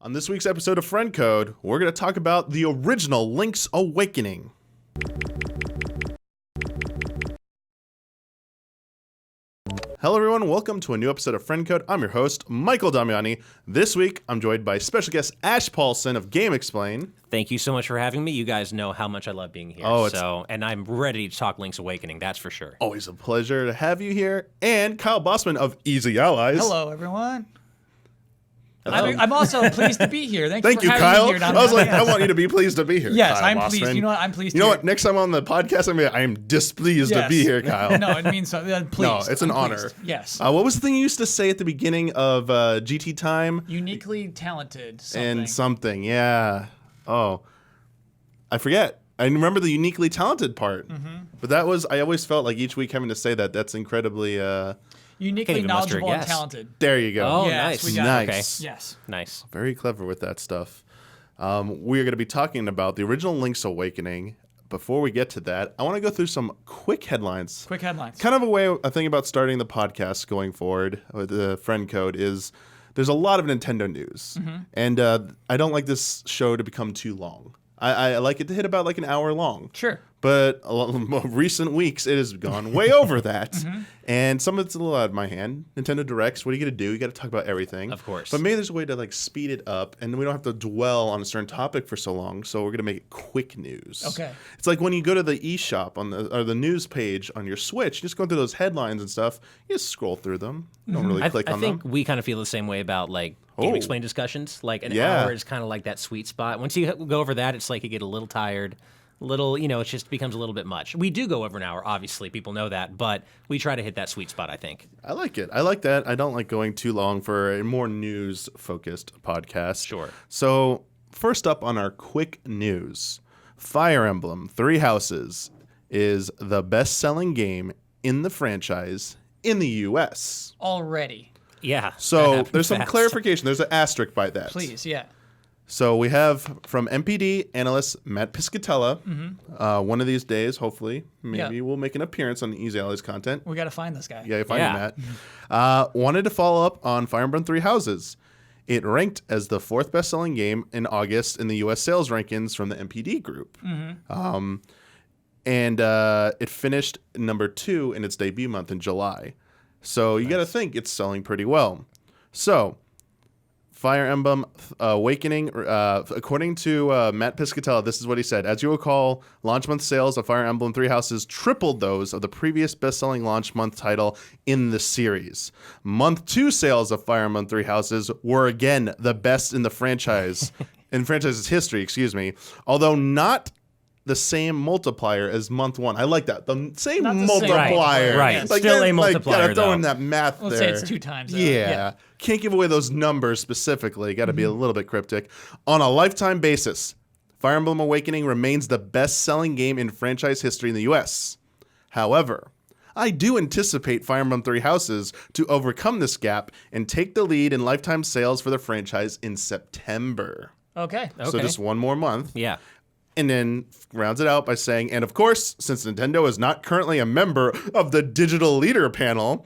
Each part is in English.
On this week's episode of Friend Code, we're going to talk about the original Link's Awakening. Hello everyone, welcome to a new episode of Friend Code. I'm your host, Michael Damiani. This week, I'm joined by special guest Ash Paulsen of Game Explain. Thank you so much for having me. You guys know how much I love being here. And I'm ready to talk Link's Awakening, that's for sure. Always a pleasure to have you here. And Kyle Bosman of Easy Allies. Hello, everyone. I'm also pleased to be here. Thank you for Kyle. having me here. I was like, I want you to be pleased to be here. Yes, Kyle I'm Bosman. pleased. You know what? I'm pleased. You know what? Next time on the podcast, I am displeased to be here, Kyle. No, it means so. Please. No, it's an honor. Pleased. Yes. What was the thing you used to say at the beginning of GT Time? Uniquely talented. Something. Yeah. Oh, I forget. I remember the uniquely talented part, but that was. I always felt like each week having to say that. That's incredibly. Uniquely knowledgeable and talented. There you go. Oh, yes, nice. Nice. Okay. Yes. Nice. Very clever with that stuff. We're going to be talking about the original Link's Awakening. Before we get to that, I want to go through some quick headlines. Kind of a way I think about starting the podcast going forward with the Friend Code is there's a lot of Nintendo news. And I don't like this show to become too long. I like it to hit about like an hour long. Sure. But recent weeks, it has gone way over that. And some of it's a little out of my hand. Nintendo Directs, what are you going to do? You got to talk about everything. Of course. But maybe there's a way to like speed it up, and we don't have to dwell on a certain topic for so long. So we're going to make it quick news. Okay. It's like when you go to the eShop or the news page on your Switch, you just go through those headlines and stuff. You just scroll through them. You don't really click on them. I think we kind of feel the same way about like Game Explain discussions. Like an hour is kind of like that sweet spot. Once you go over that, it's like you get a little tired. It just becomes a little bit much. We do go over an hour, obviously, people know that, but we try to hit that sweet spot, I think. I like it. I like that. I don't like going too long for a more news-focused podcast. Sure. So, first up on our quick news, Fire Emblem Three Houses is the best-selling game in the franchise in the U.S. Already. Yeah. So, there's some clarification. There's an asterisk by that. Please, yeah. So we have from MPD analyst Matt Piscatella. One of these days, hopefully, maybe we'll make an appearance on Easy Allies content. We got to find this guy. Yeah, you find him, Matt. Wanted to follow up on Fire Emblem Three Houses. It ranked as the fourth best-selling game in August in the U.S. sales rankings from the MPD group. And it finished number 2 in its debut month in July. So you got to think it's selling pretty well. So Fire Emblem Awakening, according to Matt Piscatella, this is what he said. As you recall, launch month sales of Fire Emblem Three Houses tripled those of the previous best-selling launch month title in the series. Month 2 sales of Fire Emblem Three Houses were again the best in the franchise's history, although not the same multiplier as month 1. I like that. The same multiplier. Right. Like, still a multiplier, gotta throw in that math there. Let's say it's 2 times. Yeah. Can't give away those numbers specifically. Got to be a little bit cryptic. On a lifetime basis, Fire Emblem Awakening remains the best-selling game in franchise history in the U.S. However, I do anticipate Fire Emblem Three Houses to overcome this gap and take the lead in lifetime sales for the franchise in September. Okay. So just one more month. Yeah. And then rounds it out by saying, and of course, since Nintendo is not currently a member of the Digital Leader panel,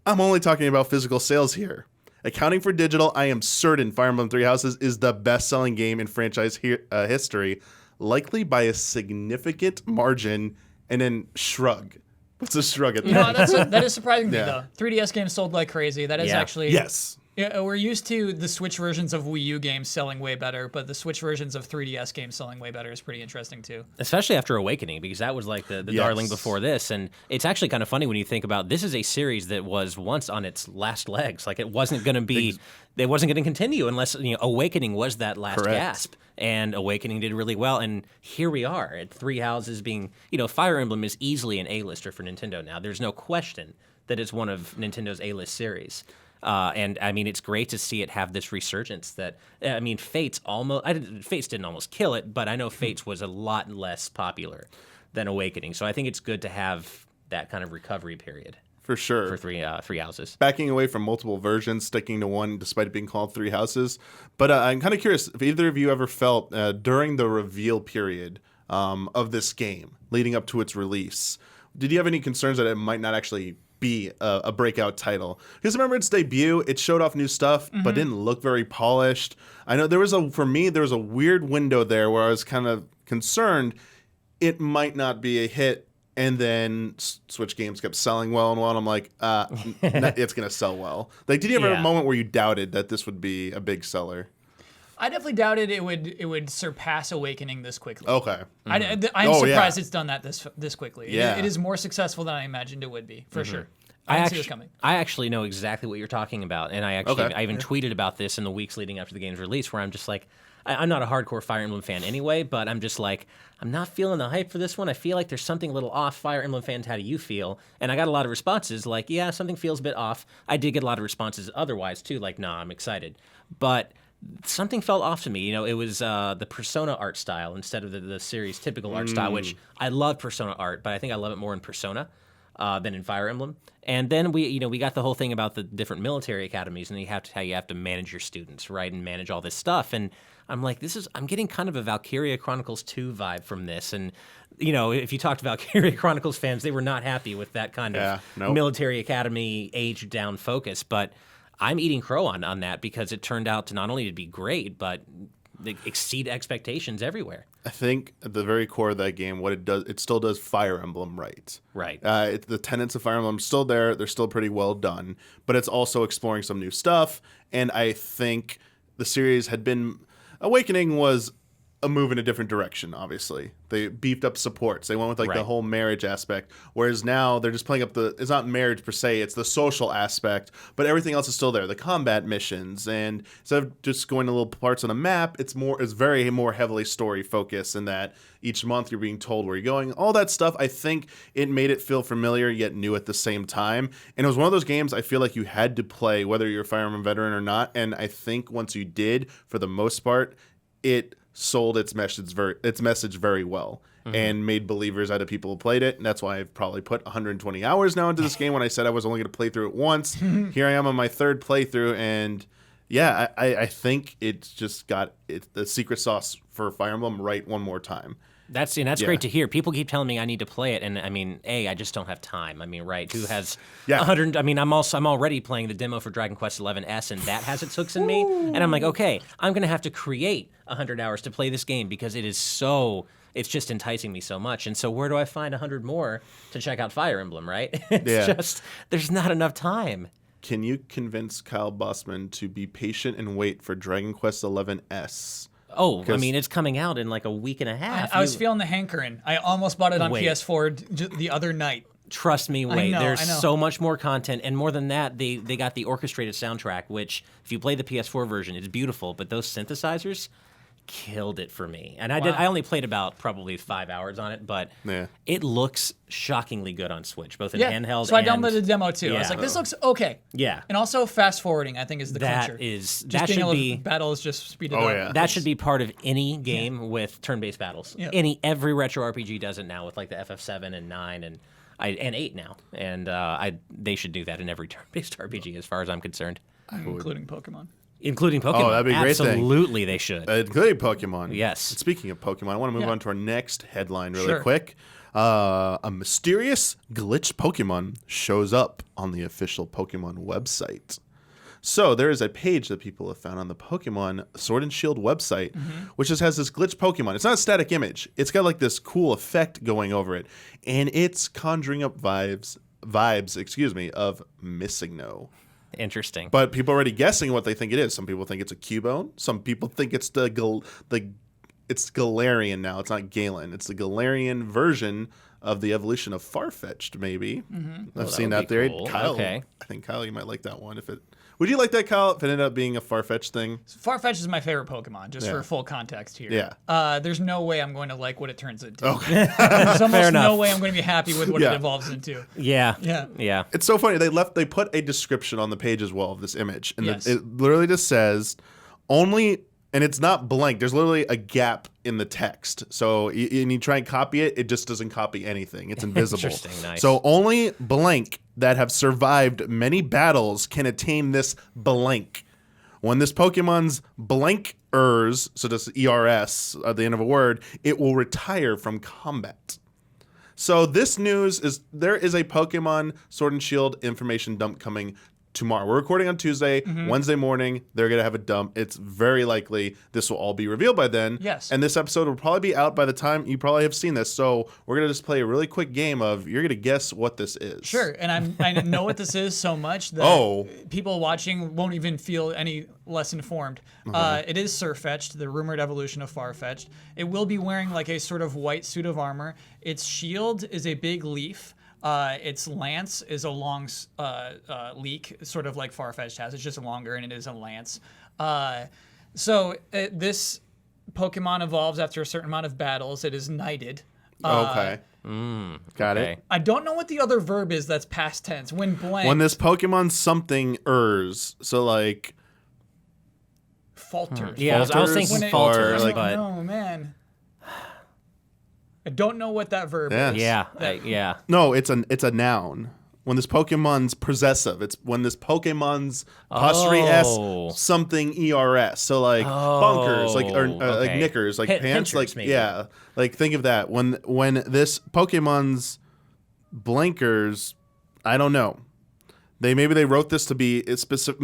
I'm only talking about physical sales here. Accounting for digital, I am certain Fire Emblem Three Houses is the best-selling game in franchise history, likely by a significant margin, and then shrug. What's a shrug at that? That is surprising to me, though. 3DS games sold like crazy. That is actually... Yes. Yeah, we're used to the Switch versions of Wii U games selling way better, but the Switch versions of 3DS games selling way better is pretty interesting, too. Especially after Awakening, because that was like the darling before this. And it's actually kind of funny when you think about this is a series that was once on its last legs. Like, it wasn't going to be... It wasn't going to continue unless Awakening was that last gasp. And Awakening did really well. And here we are at Three Houses being... Fire Emblem is easily an A-lister for Nintendo now. There's no question that it's one of Nintendo's A-list series. And I mean, it's great to see it have this resurgence that, I mean, Fates didn't almost kill it, but I know Fates was a lot less popular than Awakening. So I think it's good to have that kind of recovery period. For sure. For three houses. Backing away from multiple versions, sticking to one despite it being called Three Houses. But I'm kind of curious if either of you ever felt during the reveal period of this game leading up to its release, did you have any concerns that it might not actually be a breakout title. Because remember its debut, it showed off new stuff, but didn't look very polished. I know there was a weird window there where I was kind of concerned it might not be a hit. And then Switch games kept selling well and well. And I'm like, it's going to sell well. Like, did you ever have a moment where you doubted that this would be a big seller? I definitely doubted it would surpass Awakening this quickly. Okay. I'm surprised it's done that this quickly. Yeah. It is more successful than I imagined it would be, for sure. I didn't see this coming. I actually know exactly what you're talking about. And I even tweeted about this in the weeks leading up to the game's release, where I'm just like, I'm not a hardcore Fire Emblem fan anyway, but I'm just like, I'm not feeling the hype for this one. I feel like there's something a little off. Fire Emblem fans, how do you feel? And I got a lot of responses like, yeah, something feels a bit off. I did get a lot of responses otherwise, too, like, nah, I'm excited. But something felt off to me. It was the Persona art style instead of the series' typical art style, which I love Persona art, but I think I love it more in Persona than in Fire Emblem. And then we got the whole thing about the different military academies and how you have to manage your students, right, and manage all this stuff. And I'm like, I'm getting kind of a Valkyria Chronicles 2 vibe from this. And, if you talk to Valkyria Chronicles fans, they were not happy with that kind of military academy aged down focus. But I'm eating crow on that because it turned out to not only to be great, but exceed expectations everywhere. I think at the very core of that game, what it does, it still does Fire Emblem right. Right. The tenets of Fire Emblem are still there. They're still pretty well done, but it's also exploring some new stuff. And I think the series had been... Awakening was a move in a different direction, obviously. They beefed up supports. They went with the whole marriage aspect, whereas now they're just playing up it's not marriage per se, it's the social aspect, but everything else is still there. The combat missions, and instead of just going to little parts on a map, it's very more heavily story focused in that each month you're being told where you're going. All that stuff, I think it made it feel familiar yet new at the same time. And it was one of those games I feel like you had to play whether you're a Fire Emblem veteran or not, and I think once you did, for the most part, it sold its message very well and made believers out of people who played it. And that's why I've probably put 120 hours now into this game when I said I was only going to play through it once. Here I am on my third playthrough, and yeah, I think it's just got the secret sauce for Fire Emblem right one more time. That's great to hear. People keep telling me I need to play it, and I mean, I just don't have time. I mean, right? Who has 100? I mean, I'm already playing the demo for Dragon Quest XI-S, and that has its hooks in me. And I'm like, okay, I'm gonna have to create 100 hours to play this game because it's just enticing me so much. And so where do I find 100 more to check out Fire Emblem? Right? It's just there's not enough time. Can you convince Kyle Bosman to be patient and wait for Dragon Quest XI-S? Oh, I mean, it's coming out in like a week and a half. I was feeling the hankering. I almost bought it on PS4 the other night. Trust me, wait. I know. There's so much more content. And more than that, they got the orchestrated soundtrack, which, if you play the PS4 version, it's beautiful. But those synthesizers killed it for me. And I only played about probably 5 hours on it, but it looks shockingly good on Switch, both in handheld so I downloaded the demo too. I was like, this looks okay. Yeah. And also fast forwarding, I think, is the clincher. That should be battles just speeded up. Yeah. That should be part of any game with turn-based battles. Yeah. Every retro RPG does it now with like the FF7 and 9 and 8 now. And they should do that in every turn-based RPG as far as I'm concerned. Including Pokemon. Including Pokemon. Oh, that'd be a great thing. Absolutely, they should. Including Pokemon. Yes. Speaking of Pokemon, I want to move on to our next headline really quick. A mysterious glitch Pokemon shows up on the official Pokemon website. So there is a page that people have found on the Pokemon Sword and Shield website, which just has this glitch Pokemon. It's not a static image. It's got like this cool effect going over it, and it's conjuring up vibes, of Missingno. Interesting. But people are already guessing what they think it is. Some people think it's a Cubone. Some people think it's it's Galarian now. It's not Galen. It's the Galarian version of the evolution of Farfetch'd, maybe. I've seen that theory. Cool. Kyle, okay. I think, Kyle, you might like that one. Would you like that, Kyle, if it ended up being a Farfetch'd thing? Farfetch'd is my favorite Pokemon, just for full context here. Yeah. There's no way I'm going to like what it turns into. Okay. There's almost no way I'm going to be happy with what it evolves into. Yeah. It's so funny. They put a description on the page as well of this image. And it literally just says, only... And it's not blank. There's literally a gap in the text. So you try and copy it, it just doesn't copy anything. It's invisible. Interesting, nice. So only blank that have survived many battles can attain this blank. When this Pokemon's blankers, so just ERS at the end of a word, it will retire from combat. So this news is there is a Pokemon Sword and Shield information dump coming tomorrow. We're recording on Tuesday. Wednesday morning, they're going to have a dump. It's very likely this will all be revealed by then. Yes. And this episode will probably be out by the time you probably have seen this. So we're going to just play a really quick game of you're going to guess what this is. Sure, and I know what this is so much that people watching won't even feel any less informed. It is Sirfetch'd, the rumored evolution of Farfetch'd. It will be wearing like a sort of white suit of armor. Its shield is a big leaf. Its lance is a long leek, sort of like Farfetch'd has. It's just longer, and it is a lance. This Pokemon evolves after a certain amount of battles. It is knighted. Okay. Got it. I don't know what the other verb is that's past tense. When blank. When this Pokemon something ers, so like falters. Yeah, I was thinking When it- falters, or, like- but No, man. I don't know what that verb Yeah. is. yeah. no, it's a noun. When this Pokemon's possessive, it's when this Pokemon's apostrophe S something ERS. So like bunkers, like like knickers, like pants, like maybe. yeah, like think of that. When this Pokemon's blinkers, I don't know. Maybe they wrote this to be specific.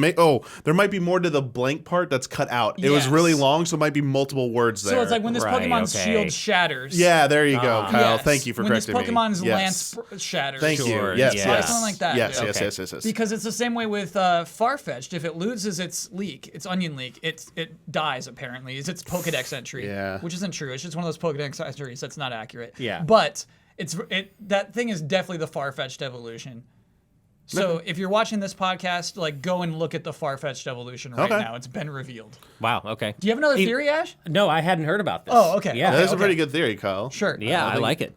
There might be more to the blank part that's cut out. It was really long, so it might be multiple words there. So it's like when this Pokemon's shield shatters. Yeah, there you go, Kyle. Yes. Thank you for correcting me. When this Pokemon's Yes. lance shatters. Thank Sure, you. Yes, yes. yes. Something like that. Yes, Okay. yes. Because it's the same way with Farfetch'd. If it loses its leek, its onion leek, it dies apparently. Is its Pokedex entry. Yeah. Which isn't true. It's just one of those Pokedex entries that's not accurate. Yeah. But that thing is definitely the Farfetch'd evolution. So if you're watching this podcast, like go and look at the Farfetch'd evolution right now. It's been revealed. Wow. Okay. Do you have another theory, Ash? No, I hadn't heard about this. Oh, okay. Yeah. That's a pretty good theory, Kyle. Sure. Yeah, I like it.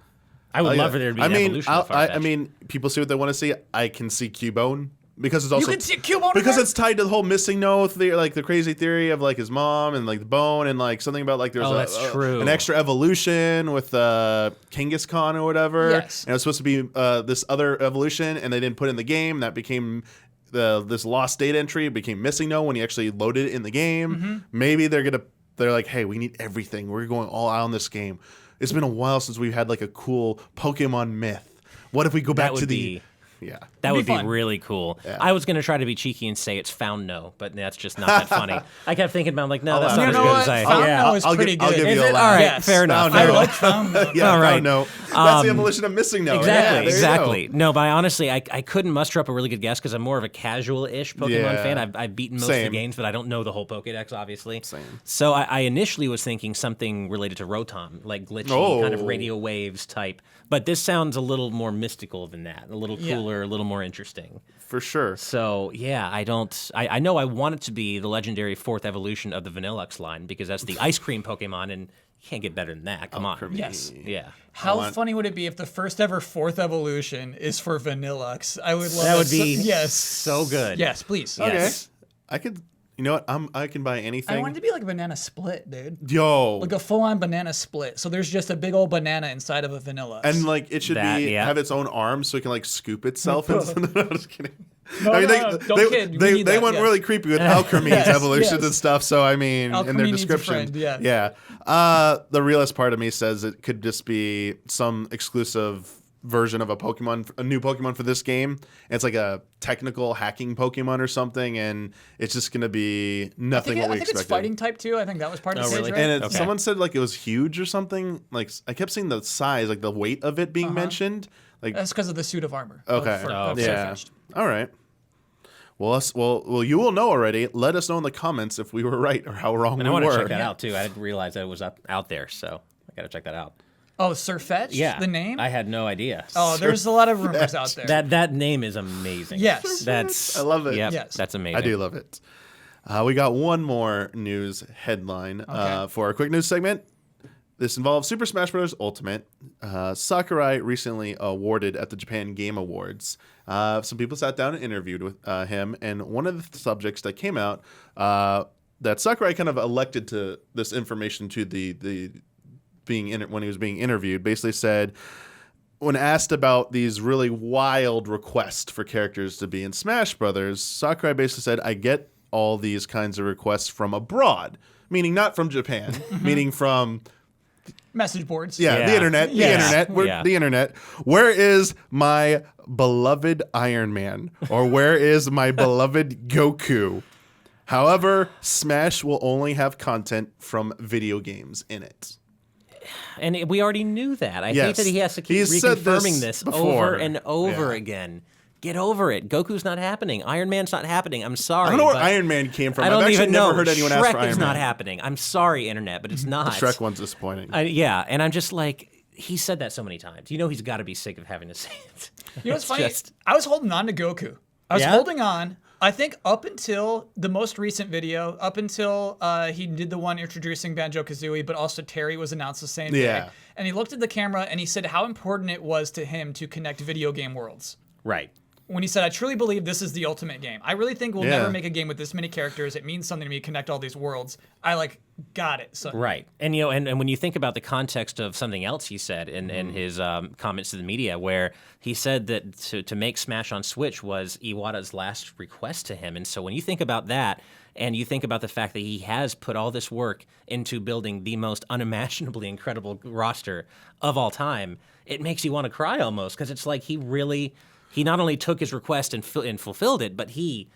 I would love for there to be an evolution of Farfetch'd. I mean, people see what they want to see. I can see Cubone because it's also You can see Cubone because again? it's tied to the whole missing no theory, like the crazy theory of like his mom and like the bone and like something about like there's that's true. an extra evolution with Genghis Khan or whatever. Yes. And it was supposed to be this other evolution, and they didn't put it in the game. That became this lost date entry. It became missing no when he actually loaded it in the game. Maybe they're like, hey, we need everything. We're going all out on this game. It's been a while since we've had like a cool Pokemon myth. What if we go back to the That would be fun. really cool. Yeah. I was going to try to be cheeky and say it's found no, but that's just not that funny. I kept thinking about like, no, that's not You as know good what? as I. Found yeah. no is pretty I'll good. give Is you a it? laugh. All right, Yes. fair enough. Found I no. like found no. Yeah, All right. found no. That's the evolution of missing no. Exactly, Yeah, exactly. No, but honestly, I couldn't muster up a really good guess because I'm more of a casual-ish Pokemon Yeah. fan. I've beaten most of Same. the games, but I don't know the whole Pokédex, obviously. Same. So I initially was thinking something related to Rotom, like glitchy, kind of radio waves type. But this sounds a little more mystical than that, a little cooler, a little more interesting. For sure. So yeah, I know I want it to be the legendary fourth evolution of the Vanillux line because that's the ice cream Pokemon, and you can't get better than that. Come on. Yes. Yeah. How funny would it be if the first ever fourth evolution is for Vanillux? I would love That would it. be Yes. so good. Yes, please. Yes. I could. You know what? I can buy anything. I want it to be like a banana split, dude. Yo. Like a full-on banana split. So there's just a big old banana inside of a Vanillux. And like it should Yeah. have its own arms so it can like scoop itself. No, I'm just kidding. No, don't kid. We need They that, went yes. really creepy with Alchemy's evolutions yes. and stuff. So I mean, in Alchemy their needs a description, friend, yeah. yeah. The realist part of me says it could just be some exclusive version of a new Pokemon for this game. And it's like a technical hacking Pokemon or something, and it's just gonna be nothing what we I think expected. it's fighting type too. I think that was part of the really? page, right? And Okay. someone said like it was huge or something. Like I kept seeing the size, like the weight of it being mentioned. Like That's because of the suit of armor. okay, Of yeah, Sirfetch'd. all right. Well, you will know already. Let us know in the comments if we were right or how wrong And we I want to were. check that out too. I didn't realize that it was out there, so I got to check that out. Oh, Sirfetch'd? Yeah, The name? I had no idea. Oh, there's a lot of rumors out there. That name is amazing. Yes. That's I love it. Yep, Yes. that's amazing. I do love it. We got one more news headline for our quick news segment. This involves Super Smash Bros. Ultimate. Sakurai recently awarded at the Japan Game Awards. Some people sat down and interviewed with him, and one of the subjects that came out that Sakurai kind of elected to this information to the when he was being interviewed, basically said, when asked about these really wild requests for characters to be in Smash Brothers, Sakurai basically said, I get all these kinds of requests from abroad, meaning not from Japan, meaning from Message boards. Yeah, the internet. The internet. The internet. Where is my beloved Iron Man? Or where is my beloved Goku? However, Smash will only have content from video games in it. And we already knew that. I hate that he has to keep reconfirming this over and over again. Get over it. Goku's not happening. Iron Man's not happening. I'm sorry. I don't know where Iron Man came from. I don't I've even actually know. never heard anyone ask for Iron Man. Shrek is not happening. I'm sorry, Internet, but it's not. The Shrek one's disappointing. Yeah, and I'm just like, he said that so many times. You know he's got to be sick of having to say it. You know what's funny? I was holding on to Goku. I was holding on. I think up until the most recent video, up until he did the one introducing Banjo-Kazooie, but also Terry was announced the same day. And he looked at the camera and he said how important it was to him to connect video game worlds. Right. When he said, I truly believe this is the ultimate game. I really think we'll never make a game with this many characters. It means something to me to connect all these worlds. I got it. So. Right. And and when you think about the context of something else he said in his comments to the media, where he said that to make Smash on Switch was Iwata's last request to him. And so when you think about that, and you think about the fact that he has put all this work into building the most unimaginably incredible roster of all time, it makes you want to cry almost, because it's like he not only took his request and fulfilled it, but he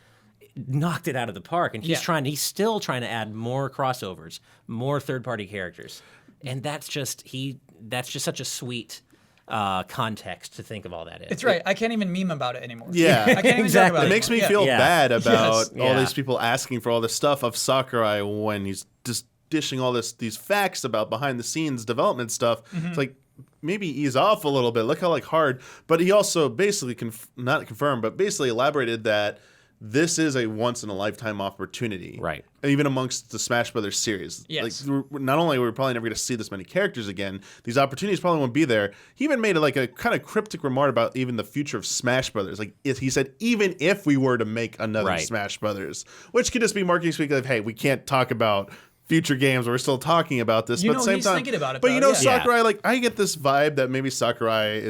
knocked it out of the park. And he's still trying to add more crossovers, more third-party characters. And that's just such a sweet context to think of all that in. It's right. I can't even meme about it anymore. Yeah, I can't even talk about it. It makes me feel bad about all these people asking for all this stuff of Sakurai when he's just dishing all these facts about behind the scenes development stuff. It's like, maybe ease off a little bit. Look how hard. But he also basically not confirmed, but basically elaborated that this is a once in a lifetime opportunity, right? Even amongst the Smash Brothers series. Yes. Not only are we probably never going to see this many characters again, these opportunities probably won't be there. He even made a kind of cryptic remark about even the future of Smash Brothers. He said, even if we were to make another Smash Brothers, which could just be marketing speak of, hey, we can't talk about future games. We're still talking about this, but at the same he's time, thinking about it. But Sakurai, I get this vibe that maybe Sakurai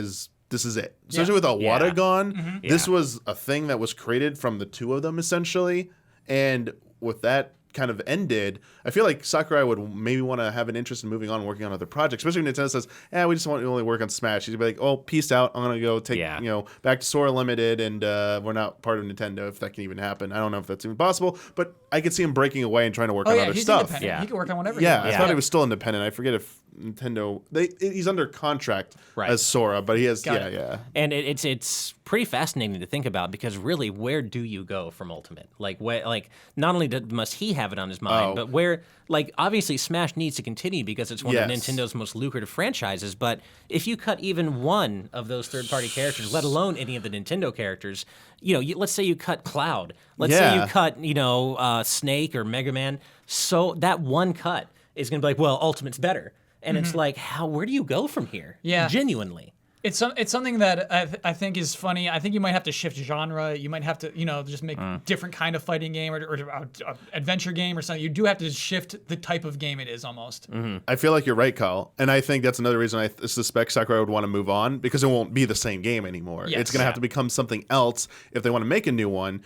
this is it. Especially with Iwata gone, this was a thing that was created from the two of them essentially, and with that kind of ended, I feel like Sakurai would maybe want to have an interest in moving on and working on other projects, especially when Nintendo says, we just want to only work on Smash. He'd be like, oh, peace out. I'm going to go take, back to Sora Limited, and we're not part of Nintendo, if that can even happen. I don't know if that's even possible, but I could see him breaking away and trying to work on other stuff. Yeah, he can work on whatever. I thought he was still independent. I forget if Nintendo, he's under contract as Sora, but he has, And it's pretty fascinating to think about, because really, where do you go from Ultimate? Not only must he have it on his mind, but where, obviously Smash needs to continue because it's one of Nintendo's most lucrative franchises, but if you cut even one of those third-party characters, let alone any of the Nintendo characters, let's say you cut Cloud, let's say you cut, Snake or Mega Man, so that one cut is going to be like, well, Ultimate's better. And it's like, where do you go from here? Yeah. Genuinely. It's something that I think is funny. I think you might have to shift genre. You might have to, just make different kind of fighting game or adventure game or something. You do have to shift the type of game it is almost. Mm-hmm. I feel like you're right, Kyle. And I think that's another reason I suspect Sakurai would want to move on, because it won't be the same game anymore. Yes. It's going to have to become something else if they want to make a new one.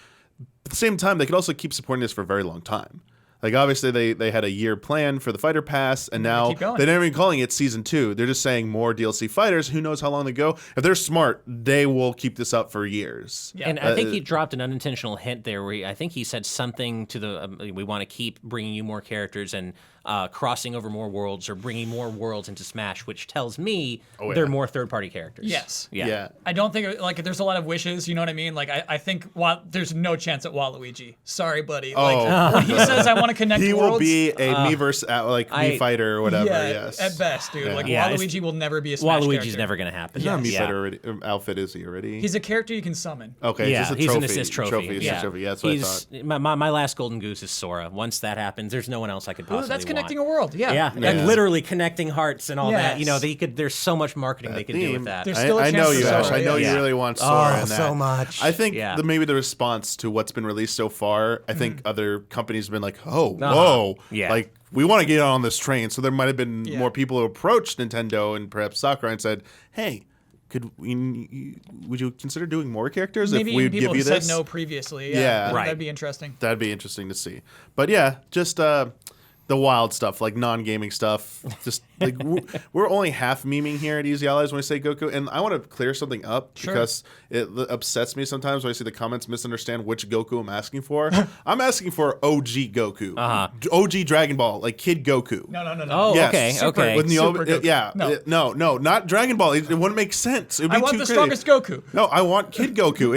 At the same time, they could also keep supporting this for a very long time. Obviously, they had a year plan for the Fighter Pass, and now they're not even calling it Season 2. They're just saying more DLC fighters. Who knows how long they go? If they're smart, they will keep this up for years. Yeah. And I think he dropped an unintentional hint there where I think he said something to the, we want to keep bringing you more characters and crossing over more worlds or bringing more worlds into Smash, which tells me there are more third-party characters. Yes. Yeah. I don't think, there's a lot of wishes, you know what I mean? I think there's no chance at Waluigi. Sorry, buddy. When he says, I want to connect worlds. He will be a Miiverse, Mii fighter or whatever, yes. At best, dude. Waluigi will never be a Smash character. Waluigi's never going to happen. He's not a Mii fighter outfit, is he already? He's a character you can summon. Okay, just a trophy. He's an assist trophy. He's a trophy. Yeah, that's what I thought. My last Golden Goose is Sora. Once that happens, there's no one else I could possibly that's connecting want. a world, Yeah, literally connecting hearts and all that. There's so much marketing they could do with that. I know you, Ash. I know you really want Sora in that. So much. I think maybe the response to what's been released so far, I think other companies have been like, whoa. Yeah. We want to get on this train. So there might have been more people who approached Nintendo and perhaps Sakurai and said, hey, would you consider doing more characters Maybe if we'd give you this? Maybe people said no previously. Yeah, right. That'd be interesting. That'd be interesting to see. But yeah, just the wild stuff, like non-gaming stuff. Just Like we're only half memeing here at Easy Allies when we say Goku, and I want to clear something up because it upsets me sometimes when I see the comments misunderstand which Goku I'm asking for. I'm asking for OG Goku, OG Dragon Ball, like Kid Goku. No. Oh, yes. okay. With the Super Goku. no, not Dragon Ball. It wouldn't make sense. It'd be I want too the crazy. strongest Goku. No, I want Kid Goku.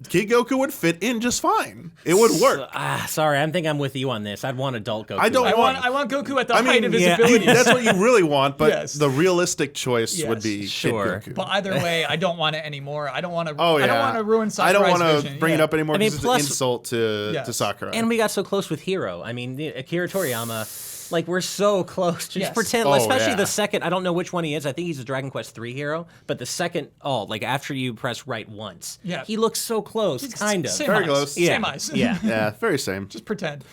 Kid Goku would fit in just fine. It would work. Sorry, I think I'm with you on this. I'd want adult Goku. I want Goku at the height of his abilities. That's what you really want, but Yes. the realistic choice would be Kid Goku. But either way, I don't want it anymore. I don't want to. Oh, yeah. I don't want to ruin Sakurai's I don't want to vision. bring it up anymore because plus- it's an insult to Sakurai. And we got so close with Hero. I mean, Akira Toriyama, like we're so close. Just Yes. pretend, Oh, especially yeah. the second. I don't know which one he is. I think he's a Dragon Quest III hero. But the second, like after you press right once, he looks so close, kind of. Same Very eyes. close. Same eyes. Yeah. Yeah, very same. Just pretend.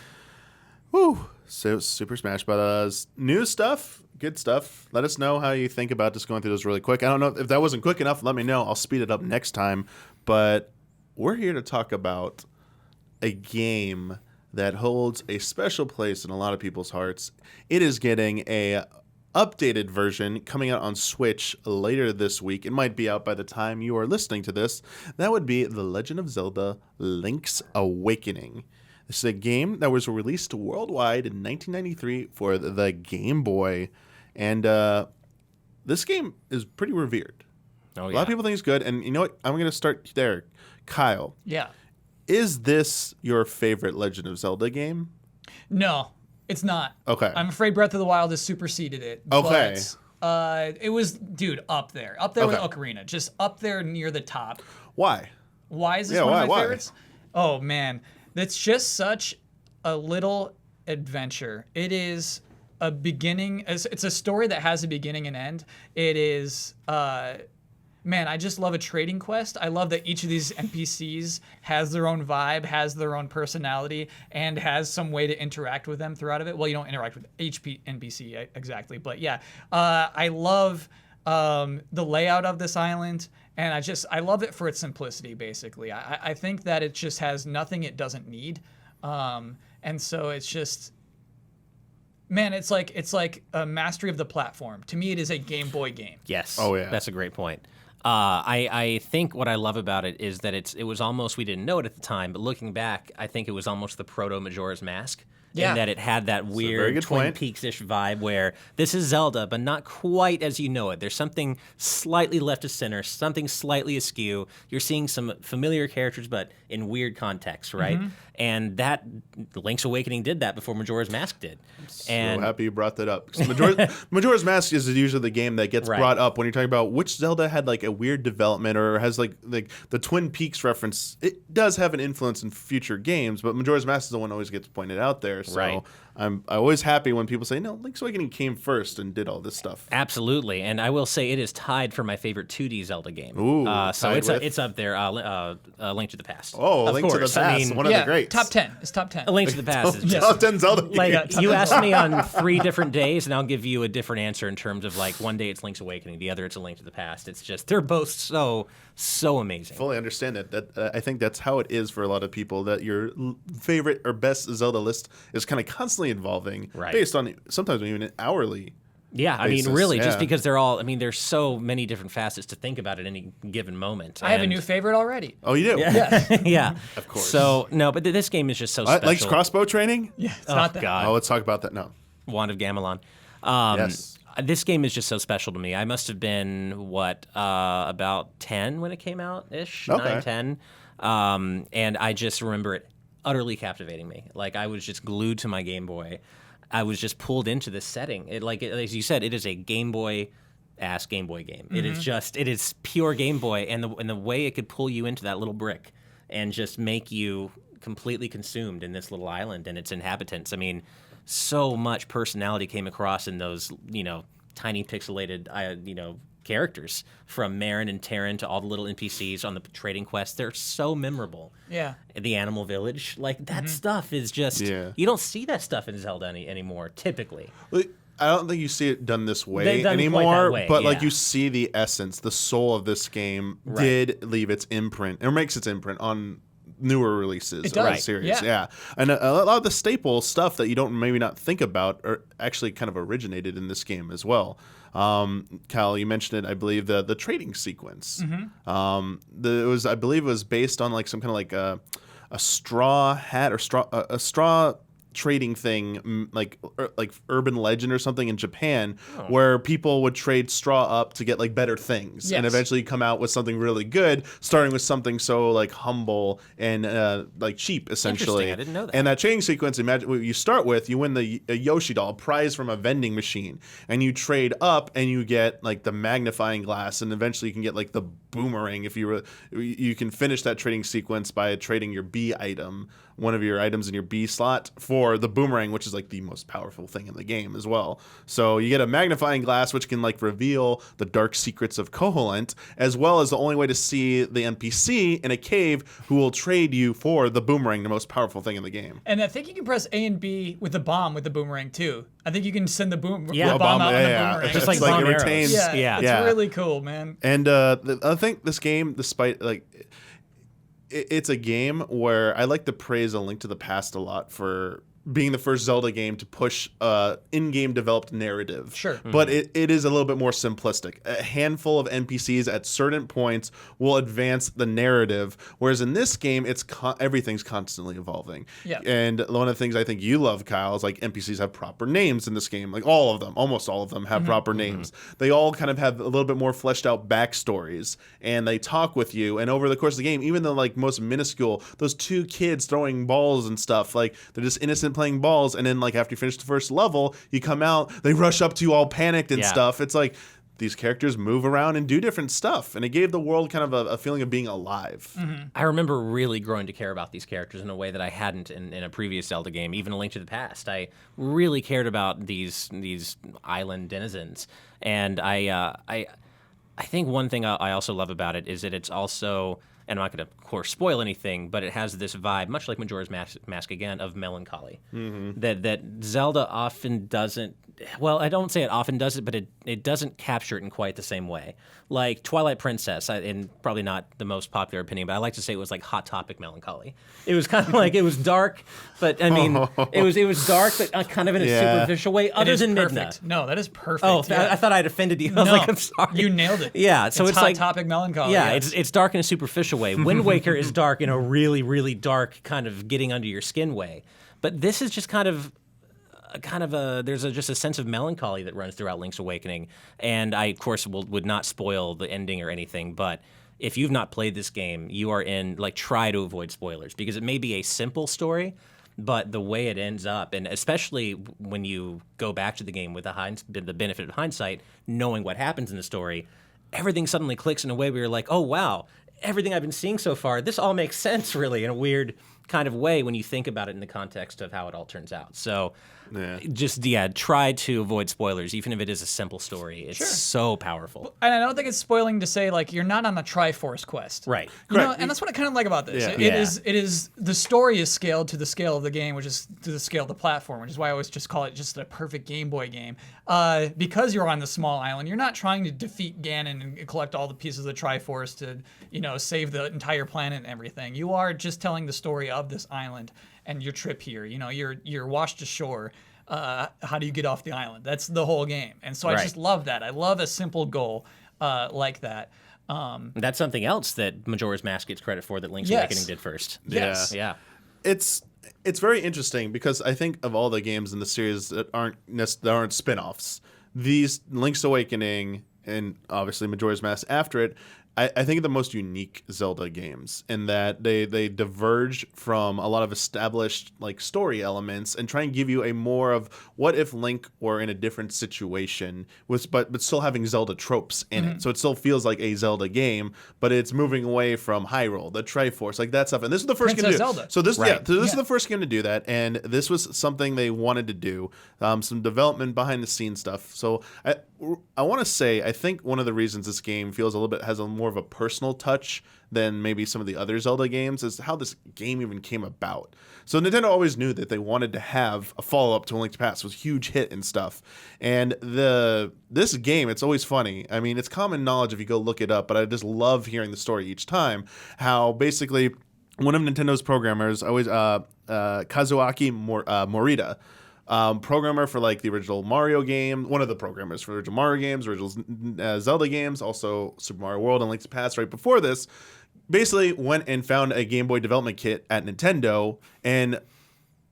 Woo. So Super Smash Bros. New stuff, good stuff. Let us know how you think about just going through this really quick. I don't know if that wasn't quick enough. Let me know. I'll speed it up next time. But we're here to talk about a game that holds a special place in a lot of people's hearts. It is getting a updated version coming out on Switch later this week. It might be out by the time you are listening to this. That would be The Legend of Zelda Link's Awakening. This is a game that was released worldwide in 1993 for the Game Boy. And this game is pretty revered. Oh, yeah. A lot of people think it's good. And you know what? I'm going to start there. Kyle. Yeah. Is this your favorite Legend of Zelda game? No, it's not. Okay. I'm afraid Breath of the Wild has superseded it. Okay. But, it was, dude, up there. Up there with Okay. Ocarina. Just up there near the top. Why? Why is this Yeah, one of my why? favorites? Oh, man. That's just such a little adventure. It is a beginning. It's a story that has a beginning and end. It is... Man, I just love a trading quest. I love that each of these NPCs has their own vibe, has their own personality, and has some way to interact with them throughout of it. Well, you don't interact with each NPC exactly, but yeah. I love the layout of this island, and I love it for its simplicity, basically. I think that it just has nothing it doesn't need. And so it's just... Man, it's like a mastery of the platform. To me, it is a Game Boy game. Yes. Oh, yeah. That's a great point. I think what I love about it is that it was almost, we didn't know it at the time, but looking back, I think it was almost the proto Majora's Mask. Yeah. In that it had that very weird good Twin point. Peaks-ish vibe where this is Zelda, but not quite as you know it. There's something slightly left of center, something slightly askew. You're seeing some familiar characters, but in weird contexts, right? Mm-hmm. And that Link's Awakening did that before Majora's Mask did. So happy you brought that up. Majora's Mask is usually the game that gets brought up when you're talking about which Zelda had like a weird development or has like the Twin Peaks reference. It does have an influence in future games, but Majora's Mask is the one that always gets pointed out there. So I'm always happy when people say, no, Link's Awakening came first and did all this stuff. Absolutely, and I will say it is tied for my favorite 2D Zelda game. Ooh, so tied with? it's up there. Link to the Past. Oh, of Link course. to the Past, one of the greats. Top 10. It's top 10. A Link to the Past is just Top 10 Zelda like games. you asked me on 3 different days, and I'll give you a different answer in terms of like one day it's Link's Awakening, the other it's A Link to the Past. It's just they're both so amazing. Fully understand it. That I think that's how it is for a lot of people. That your favorite or best Zelda list is kind of constantly evolving, based on sometimes even an hourly. Yeah, I basis. mean, really, just Yeah. because they're all. I mean, there's so many different facets to think about at any given moment. I have a new favorite already. Oh, you do? Yeah, Of course. So no, but this game is just so special. Link's crossbow training? Yeah, it's Oh not that. God, Oh, let's talk about that now. Wand of Gamelon. Yes. This game is just so special to me. I must have been, about 10 when it came out-ish, Okay. 9, 10. And I just remember it utterly captivating me. Like, I was just glued to my Game Boy. I was just pulled into this setting. As you said, it is a Game Boy-ass Game Boy game. It is pure Game Boy, and the way it could pull you into that little brick and just make you completely consumed in this little island and its inhabitants. I mean, so much personality came across in those, tiny pixelated, characters, from Marin and Terran to all the little NPCs on the trading quest. They're so memorable. Yeah. The Animal Village, like that stuff is just, you don't see that stuff in Zelda anymore, typically. I don't think you see it done this way They've done it quite anymore, that way, but like yeah. you see the essence, the soul of this game did leave its imprint, or makes its imprint on newer releases of the series. Yeah. And a lot of the staple stuff that you don't maybe not think about are actually kind of originated in this game as well. Kyle, you mentioned it. I believe the trading sequence. I believe it was based on like some kind of like a straw hat or a straw trading thing, like urban legend or something in Japan, where people would trade straw up to get like better things, and eventually come out with something really good, starting with something so like humble and like cheap, essentially. I didn't know that. And that trading sequence, imagine what you start with. You win a Yoshi doll, a prize from a vending machine, and you trade up, and you get like the magnifying glass, and eventually you can get like the boomerang. If you can finish that trading sequence by trading your B item, one of your items in your B slot, for the boomerang, which is like the most powerful thing in the game as well. So you get a magnifying glass, which can like reveal the dark secrets of Koholint, as well as the only way to see the NPC in a cave who will trade you for the boomerang, the most powerful thing in the game. And I think you can press A and B with the bomb with the boomerang too. I think you can send the bomb out yeah. on the boomerang. Just like bomb arrows. Retains, it's really cool, man. And I think this game, despite like it's a game where I like to praise A Link to the Past a lot for being the first Zelda game to push in-game developed narrative. Sure. But it is a little bit more simplistic. A handful of NPCs at certain points will advance the narrative, whereas in this game, everything's constantly evolving. Yeah. And one of the things I think you love, Kyle, is like NPCs have proper names in this game. Like all of them, almost all of them have proper names. They all kind of have a little bit more fleshed out backstories, and they talk with you. And over the course of the game, even though like most minuscule, those two kids throwing balls and stuff, like they're just innocent playing balls, and then like after you finish the first level, you come out, they rush up to you all panicked and stuff. It's like these characters move around and do different stuff, and it gave the world kind of a feeling of being alive. I remember really growing to care about these characters in a way that I hadn't in a previous Zelda game, even A Link to the Past. I really cared about these island denizens, and I think one thing I also love about it is that it's also, and I'm not going to, of course, spoil anything, but it has this vibe, much like Majora's Mask again, of melancholy. That Zelda often doesn't, well, I don't say it often does it, but it doesn't capture it in quite the same way. Like Twilight Princess, and probably not the most popular opinion, but I like to say it was like Hot Topic melancholy. It was kind of like, it was dark, but I mean, it was dark, but kind of in a superficial way, other than perfect. No, that is perfect. Oh, I thought I'd offended you. I was like, I'm sorry. You nailed it. Yeah, so it's Hot like Topic melancholy. Yeah, it's dark in a superficial way. Wind Waker is dark in a really, really dark kind of getting under your skin way. But this is just kind of there's just a sense of melancholy that runs throughout Link's Awakening. And I, of course, would not spoil the ending or anything, but if you've not played this game, you are try to avoid spoilers, because it may be a simple story, but the way it ends up, and especially when you go back to the game with the benefit of hindsight, knowing what happens in the story, everything suddenly clicks in a way where you're like, oh, wow, everything I've been seeing so far, this all makes sense, really, in a weird kind of way when you think about it in the context of how it all turns out. So try to avoid spoilers, even if it is a simple story. It's so powerful. And I don't think it's spoiling to say, like, you're not on a Triforce quest. Right. You know, and that's what I kind of like about this. It is the story is scaled to the scale of the game, which is to the scale of the platform, which is why I always just call it just a perfect Game Boy game. Because you're on the small island, you're not trying to defeat Ganon and collect all the pieces of the Triforce to, save the entire planet and everything. You are just telling the story of this island and your trip here. You're washed ashore. How do you get off the island? That's the whole game. And so I just love that. I love a simple goal like that. That's something else that Majora's Mask gets credit for that Link's Awakening did first. Yes. Yeah. It's very interesting, because I think of all the games in the series that aren't spin-offs, these Link's Awakening and obviously Majora's Mask after it, I think the most unique Zelda games, in that they diverge from a lot of established like story elements and try and give you a more of what if Link were in a different situation, but still having Zelda tropes in it. So it still feels like a Zelda game, but it's moving away from Hyrule, the Triforce, like that stuff. And this is the first game to do. Zelda. So this is the first game to do that, and this was something they wanted to do. Some development behind the scenes stuff. So I want to say, I think one of the reasons this game feels has a more of a personal touch than maybe some of the other Zelda games is how this game even came about. So Nintendo always knew that they wanted to have a follow-up to A Link to the Past. It was a huge hit and stuff. And this game, it's always funny. I mean, it's common knowledge if you go look it up, but I just love hearing the story each time, how basically one of Nintendo's programmers, always Kazuaki Morita, programmer for like the original Mario game, one of the programmers for the original Mario games, original Zelda games, also Super Mario World and Link's Past right before this, basically went and found a Game Boy development kit at Nintendo and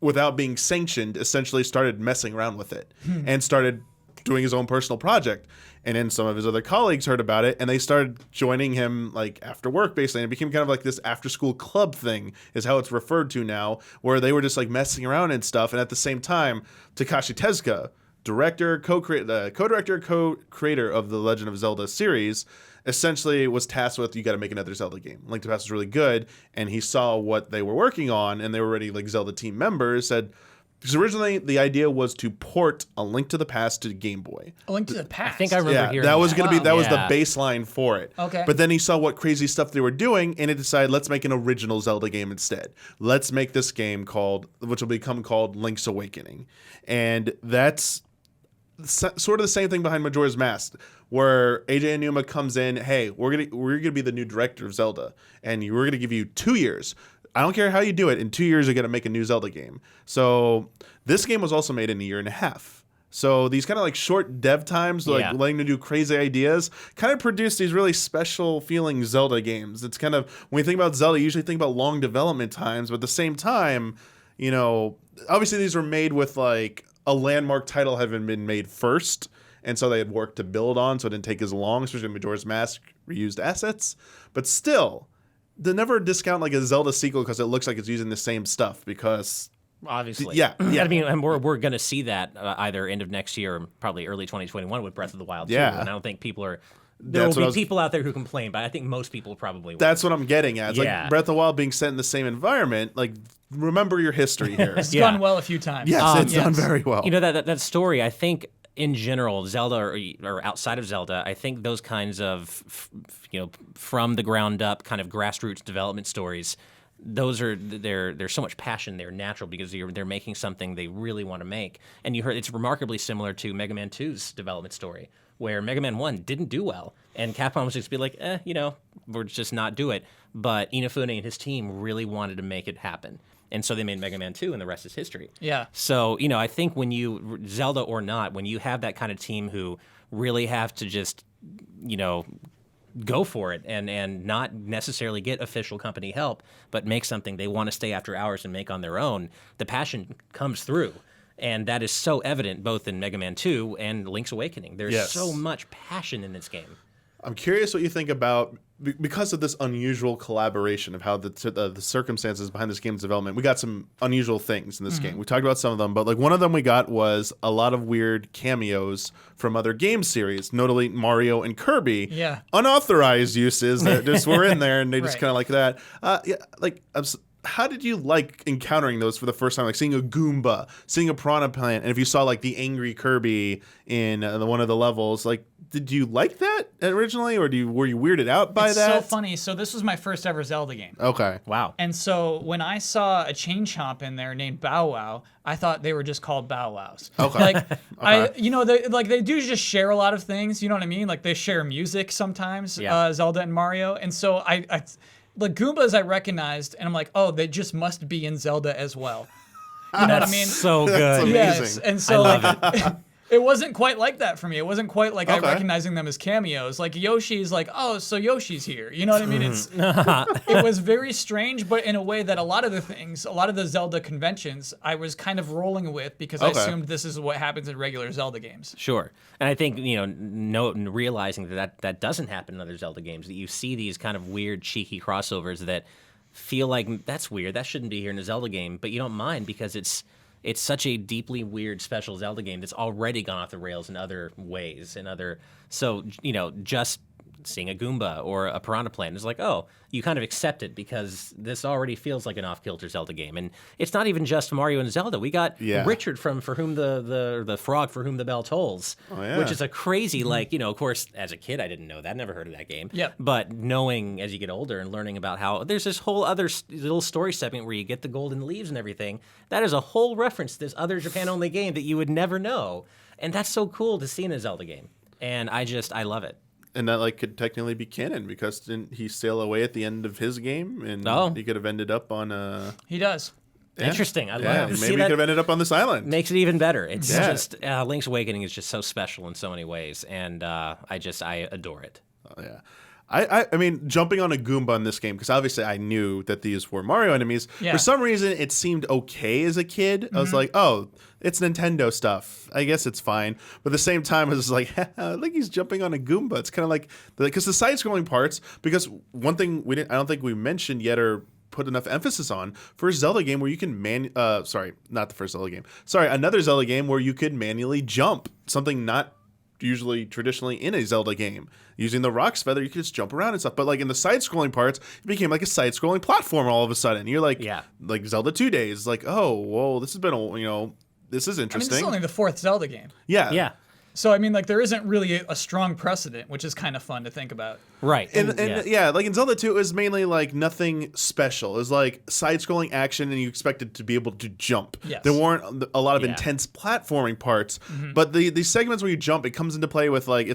without being sanctioned, essentially started messing around with it and started doing his own personal project. And then some of his other colleagues heard about it and they started joining him like after work basically. And it became kind of like this after school club thing is how it's referred to now, where they were just like messing around and stuff. And at the same time, Takashi Tezuka, director, co-director, co-creator of the Legend of Zelda series, essentially was tasked with, you got to make another Zelda game. Link to the Past was really good, and he saw what they were working on, and they were already like Zelda team members, said, because originally the idea was to port A Link to the Past to Game Boy. A Link to the Past? I think I remember hearing that was going to be, that was the Yeah. baseline for it. Okay. But then he saw what crazy stuff they were doing, and it decided, let's make an original Zelda game instead. Let's make this game which will become called Link's Awakening. And that's sort of the same thing behind Majora's Mask, where AJ Aonuma comes in, hey, we're gonna be the new director of Zelda, and we're gonna give you 2 years. I don't care how you do it. In 2 years, you're gonna make a new Zelda game. So this game was also made in a year and a half. So these kind of like short dev times, like letting them do crazy ideas, kind of produce these really special feeling Zelda games. It's kind of, when you think about Zelda, you usually think about long development times, but at the same time, you know, obviously these were made with like a landmark title having been made first, and so they had work to build on, so it didn't take as long, especially Majora's Mask reused assets. But still, they never discount like a Zelda sequel because it looks like it's using the same stuff, because Obviously. Yeah. I mean, and we're going to see that either end of next year or probably early 2021 with Breath of the Wild 2. Yeah. And I don't think people are... There will be people out there who complain, but I think most people probably will. That's what I'm getting at. It's like Breath of the Wild being set in the same environment. Like, remember your history here. It's gone well a few times. Yes, it's done very well. You know, that story, I think, in general, Zelda or outside of Zelda, I think those kinds of, you know, from the ground up kind of grassroots development stories, those are there's so much passion there, natural, because they're making something they really want to make. And you heard it's remarkably similar to Mega Man 2's development story, where Mega Man 1 didn't do well, and Capcom was just be like, you know, we're just not do it. But Inafune and his team really wanted to make it happen. And so they made Mega Man 2, and the rest is history. Yeah. So, you know, I think when you, Zelda or not, when you have that kind of team who really have to just, you know, go for it and not necessarily get official company help, but make something they want to stay after hours and make on their own, the passion comes through. And that is so evident both in Mega Man 2 and Link's Awakening. There's so much passion in this game. I'm curious what you think about, because of this unusual collaboration of how the circumstances behind this game's development. We got some unusual things in this game. We talked about some of them, but like one of them we got was a lot of weird cameos from other game series, notably Mario and Kirby. Yeah. Unauthorized uses that just were in there, and they just kind of like that. How did you like encountering those for the first time? Like seeing a Goomba, seeing a Piranha Plant, and if you saw like the angry Kirby in one of the levels, like, did you like that originally, or were you weirded out by that? It's so funny. So this was my first ever Zelda game. Okay. Wow. And so when I saw a chain chomp in there named Bow Wow, I thought they were just called Bow Wows. Okay. Like, they do just share a lot of things. You know what I mean? Like they share music sometimes, Zelda and Mario. And so the Goombas I recognized, and I'm like, oh, they just must be in Zelda as well. You know what I mean? So good. That's amazing. Yes, and so it wasn't quite like that for me. It wasn't quite like I recognizing them as cameos. Like Yoshi's like, oh, so Yoshi's here. You know what I mean? It was very strange, but in a way that a lot of the Zelda conventions, I was kind of rolling with, because I assumed this is what happens in regular Zelda games. Sure. And I think, you know, realizing that doesn't happen in other Zelda games, that you see these kind of weird, cheeky crossovers that feel like, that's weird, that shouldn't be here in a Zelda game, but you don't mind because it's such a deeply weird, special Zelda game that's already gone off the rails in other ways, so, you know, just seeing a Goomba or a Piranha Plant is like, oh, you kind of accept it because this already feels like an off-kilter Zelda game. And it's not even just Mario and Zelda. We got Richard For Whom the Frog For Whom the Bell Tolls, which is a crazy, like, you know, of course, as a kid, I didn't know that, never heard of that game. Yep. But knowing as you get older and learning about how there's this whole other little story segment where you get the golden leaves and everything, that is a whole reference to this other Japan-only game that you would never know. And that's so cool to see in a Zelda game. And I love it. And that like could technically be canon because didn't he sail away at the end of his game and he could have ended up on He does. Yeah. Interesting. I love Yeah, to see maybe he that. could have ended up on this island. Makes it even better. It's Yeah. just Link's Awakening is just so special in so many ways, and I adore it. Yeah. I mean, jumping on a Goomba in this game, because obviously I knew that these were Mario enemies. Yeah. For some reason, it seemed okay as a kid. I was like, oh, it's Nintendo stuff. I guess it's fine. But at the same time, I was like, like he's jumping on a Goomba. It's kind of like, because the side-scrolling parts, because one thing I don't think we mentioned yet or put enough emphasis on, for a Zelda game where you can sorry, not the first Zelda game. Sorry, another Zelda game where you could manually jump. Something not usually traditionally in a Zelda game. Using the Rock's Feather, you could just jump around and stuff. But like in the side-scrolling parts, it became like a side-scrolling platform all of a sudden. You're like, like Zelda 2 Days, like, oh, whoa, this has been, this is I mean, interesting. this is only the 4th Zelda game. Yeah. Yeah. So, I mean, like, there isn't really a strong precedent, which is kind of fun to think about. Right. And like in Zelda 2, it was mainly like nothing special. It was like side-scrolling action, and you expected to be able to jump. Yes. There weren't a lot of intense platforming parts, but the segments where you jump, it comes into play with like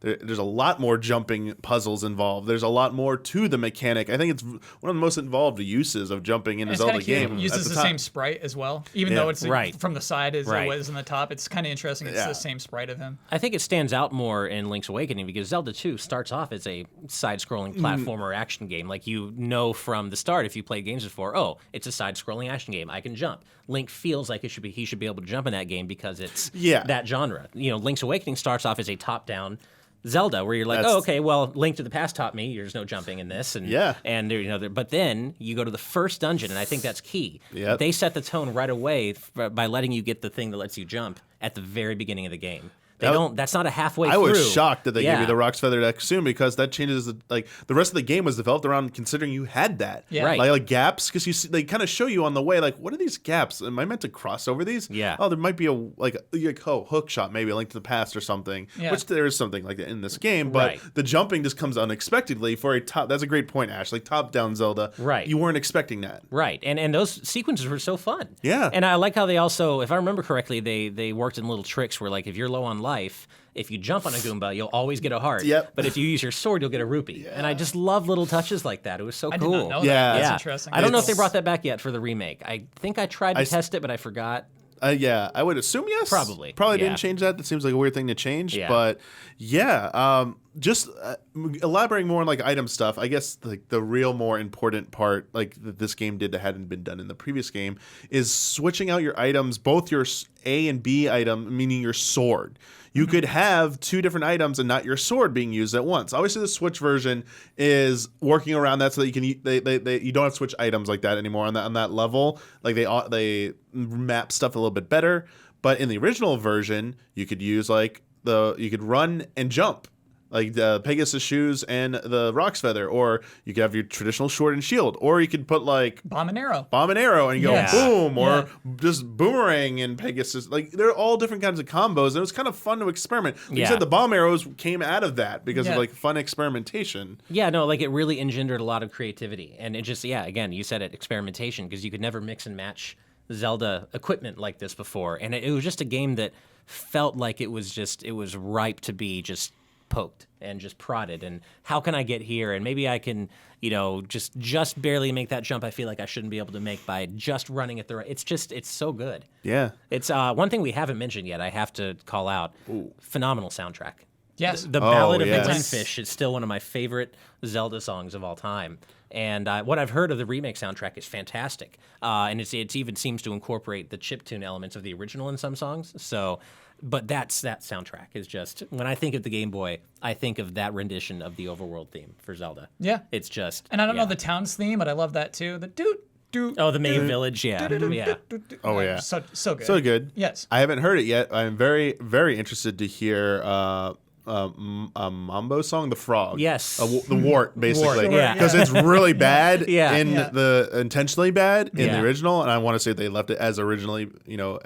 there's a lot more jumping puzzles involved. There's a lot more to the mechanic. I think it's one of the most involved uses of jumping in a Zelda game. It uses the same sprite as well, even though it's from the side as it was in the top. It's kind of interesting. It's the same sprite of him. I think it stands out more in Link's Awakening because Zelda 2 starts off as a side-scrolling platformer action game. Like, you know from the start, if you played games before, oh, it's a side-scrolling action game. I can jump. Link feels like he should be able to jump in that game because it's that genre. Link's Awakening starts off as a top-down Zelda, where you're like, oh, okay, well, Link to the Past taught me there's no jumping in this, but then you go to the first dungeon, and I think that's key. Yep. They set the tone right away by letting you get the thing that lets you jump at the very beginning of the game. That's not a halfway through. I was shocked that they gave you the Rock's Feather to consume because that changes the rest of the game was developed around considering you had that. Yeah. Right. Like gaps, because they kind of show you on the way, like, what are these gaps? Am I meant to cross over these? Yeah. Oh, there might be a hook shot, maybe a Link to the Past or something. Yeah. Which there is something like that in this game, but the jumping just comes unexpectedly for a top. That's a great point, Ash. Like top-down Zelda. Right. You weren't expecting that. Right. And those sequences were so fun. Yeah. And I like how they also, if I remember correctly, they worked in little tricks where, like, if you're low on life, if you jump on a Goomba, you'll always get a heart. Yep. But if you use your sword, you'll get a rupee. Yeah. And I just love little touches like that. It was so cool. I did not know that. That's interesting. I don't know if they brought that back yet for the remake. I think I tried to test it, but I forgot. Yeah, I would assume yes. Probably didn't change that. That seems like a weird thing to change. Yeah. But just elaborating more on like item stuff. I guess like the real more important part, like that this game did that hadn't been done in the previous game, is switching out your items, both your A and B item, meaning your sword. You could have two different items and not your sword being used at once. Obviously, the Switch version is working around that so that you can you don't have to switch items like that anymore on that level. Like they map stuff a little bit better. But in the original version, you could use you could run and jump. Like the Pegasus shoes and the Rock's Feather, or you could have your traditional sword and shield, or you could put like bomb and arrow, and you go boom, or just boomerang and Pegasus. Like they're all different kinds of combos, and it was kind of fun to experiment. Like you said, the bomb arrows came out of that because of like fun experimentation. Yeah, no, like it really engendered a lot of creativity, and it just again, you said it, experimentation, because you could never mix and match Zelda equipment like this before, and it was just a game that felt like it was ripe to be just poked and just prodded, and how can I get here, and maybe I can just barely make that jump I feel like I shouldn't be able to make by just running at the right. It's so good. Yeah, it's one thing we haven't mentioned yet. I have to call out phenomenal soundtrack. Yes, the Ballad of the Glenfish is still one of my favorite Zelda songs of all time. And what I've heard of the remake soundtrack is fantastic, and it even seems to incorporate the chiptune elements of the original in some songs. So, but that soundtrack is just, when I think of the Game Boy, I think of that rendition of the overworld theme for Zelda. Yeah, it's just, and I don't know the town's theme, but I love that too. The doot. Oh, the main village, yeah. Oh yeah, so good. So good. Yes, I haven't heard it yet. I'm very, very interested to hear Mambo song, the frog. Yes, the wart basically. Yeah, because it's really bad the intentionally bad in the original, and I want to say they left it as originally,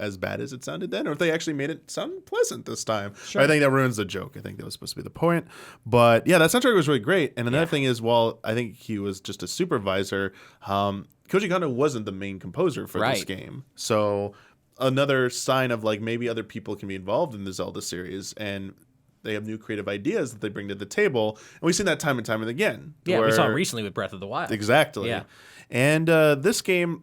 as bad as it sounded then, or if they actually made it sound pleasant this time. Sure. I think that ruins the joke. I think that was supposed to be the point. But yeah, that soundtrack was really great. And another thing is, while I think he was just a supervisor, Koji Kondo wasn't the main composer for this game. So another sign of like maybe other people can be involved in the Zelda series, and they have new creative ideas that they bring to the table, and we've seen that time and time and again. Yeah, we saw it recently with Breath of the Wild. Exactly. Yeah. And this game,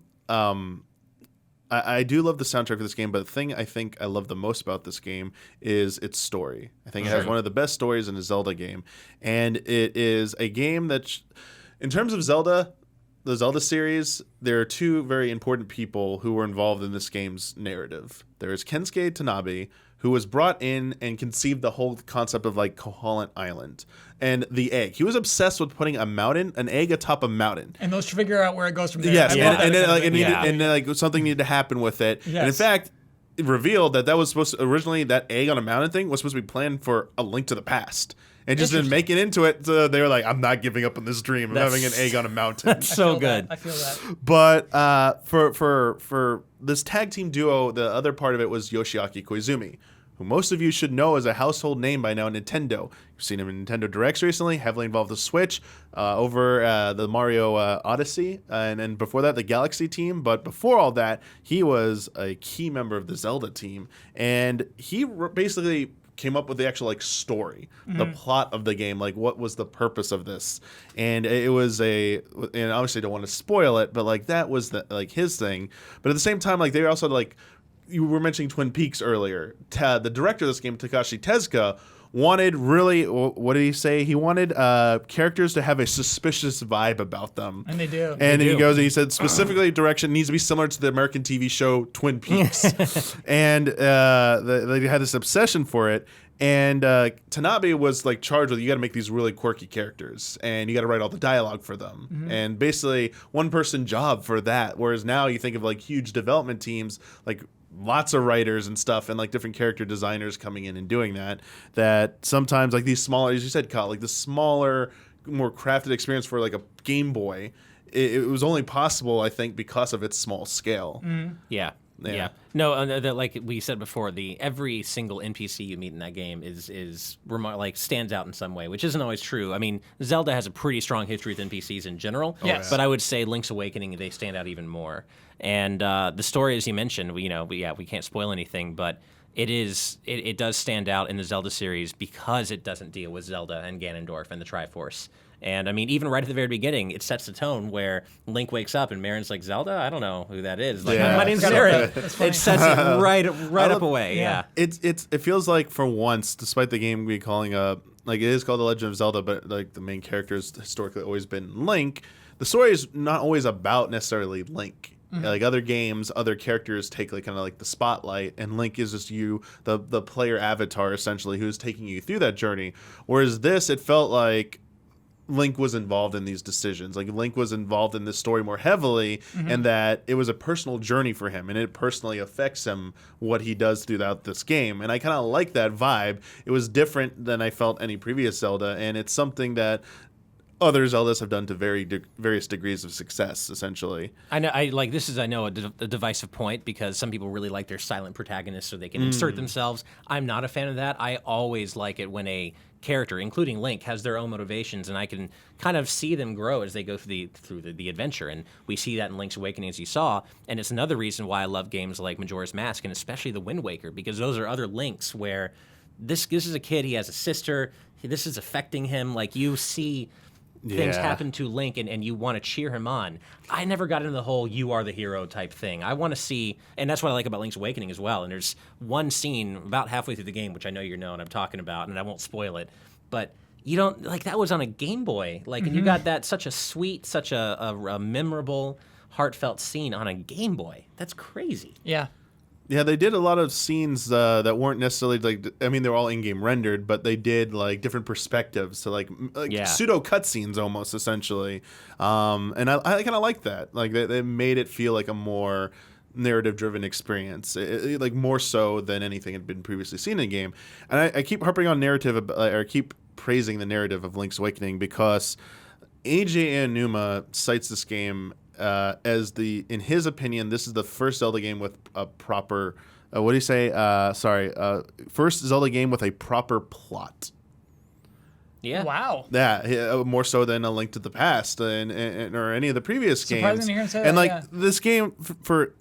I do love the soundtrack for this game, but the thing I think I love the most about this game is its story. I think it has one of the best stories in a Zelda game, and it is a game that, in terms of Zelda, the Zelda series, there are two very important people who were involved in this game's narrative. There is Kensuke Tanabe, who was brought in and conceived the whole concept of like Koholint Island and the egg. He was obsessed with putting an egg atop a mountain. And those to figure out where it goes from there. Yes, and then something needed to happen with it. Yes. And in fact, it revealed that was supposed to, originally that egg on a mountain thing was supposed to be planned for A Link to the Past. And just didn't make it into it. So they were like, I'm not giving up on this dream of having an egg on a mountain. That's so good. I feel that. But for this tag team duo, the other part of it was Yoshiaki Koizumi, who most of you should know as a household name by now, Nintendo. You've seen him in Nintendo Directs recently, heavily involved with Switch, over the Mario Odyssey, and then before that, the Galaxy team. But before all that, he was a key member of the Zelda team. And he basically came up with the actual like story, the plot of the game, like what was the purpose of this, and it was and obviously don't want to spoil it, but like that was like his thing. But at the same time, like they also like you were mentioning Twin Peaks earlier. The director of this game, Takashi Tezuka, wanted really, what did he say? He wanted characters to have a suspicious vibe about them. And they do. And he said specifically direction needs to be similar to the American TV show Twin Peaks. And they had this obsession for it. And Tanabe was like charged with, you got to make these really quirky characters and you got to write all the dialogue for them. And basically one person job for that. Whereas now you think of like huge development teams, like lots of writers and stuff, and like different character designers coming in and doing that sometimes like these smaller, as you said, Kyle, like the smaller, more crafted experience for like a Game Boy, it was only possible, I think, because of its small scale. Yeah. No, like we said before, every single NPC you meet in that game like stands out in some way, which isn't always true. I mean, Zelda has a pretty strong history with NPCs in general, but I would say Link's Awakening, they stand out even more. And the story, as you mentioned, we can't spoil anything, but it does stand out in the Zelda series because it doesn't deal with Zelda and Ganondorf and the Triforce. And I mean, even right at the very beginning, it sets the tone where Link wakes up and Marin's like, Zelda? I don't know who that is. Like, my name's Sarah. It sets it right up away. Yeah. It feels like for once, despite the game we calling like it is called The Legend of Zelda, but like the main character has historically always been Link. The story is not always about necessarily Link. Like other games, other characters take like kind of like the spotlight, and Link is just the player avatar essentially, who's taking you through that journey. Whereas this, it felt like Link was involved in these decisions. Like Link was involved in this story more heavily, and that it was a personal journey for him, and it personally affects him what he does throughout this game. And I kind of like that vibe. It was different than I felt any previous Zelda, and it's something that other Zeldas have done to various degrees of success, essentially. I know. I know a divisive point because some people really like their silent protagonists so they can insert themselves. I'm not a fan of that. I always like it when a character, including Link, has their own motivations, and I can kind of see them grow as they go through the adventure. And we see that in Link's Awakening, as you saw. And it's another reason why I love games like Majora's Mask and especially the Wind Waker, because those are other Links where this is a kid. He has a sister. This is affecting him. Like you see things happen to Link and you want to cheer him on. I never got into the whole you are the hero type thing. I want to see, and that's what I like about Link's Awakening as well. And there's one scene about halfway through the game, which I know you know and I'm talking about, and I won't spoil it, but you don't, like that was on a Game Boy. Like, and you got that such a sweet, such a memorable, heartfelt scene on a Game Boy. That's crazy. Yeah. Yeah, they did a lot of scenes that weren't necessarily like, I mean, they were all in-game rendered, but they did like different perspectives, so like pseudo cutscenes almost, essentially. And I kind of like that. Like they made it feel like a more narrative-driven experience, like more so than anything had been previously seen in a game. And I keep harping on narrative, or keep praising the narrative of Link's Awakening because Eiji Aonuma cites this game as in his opinion, this is the first Zelda game with a proper, what do you say? First Zelda game with a proper plot. Yeah. Wow. Yeah, more so than A Link to the Past and or any of the previous games. Surprising you're gonna say and that, like this game for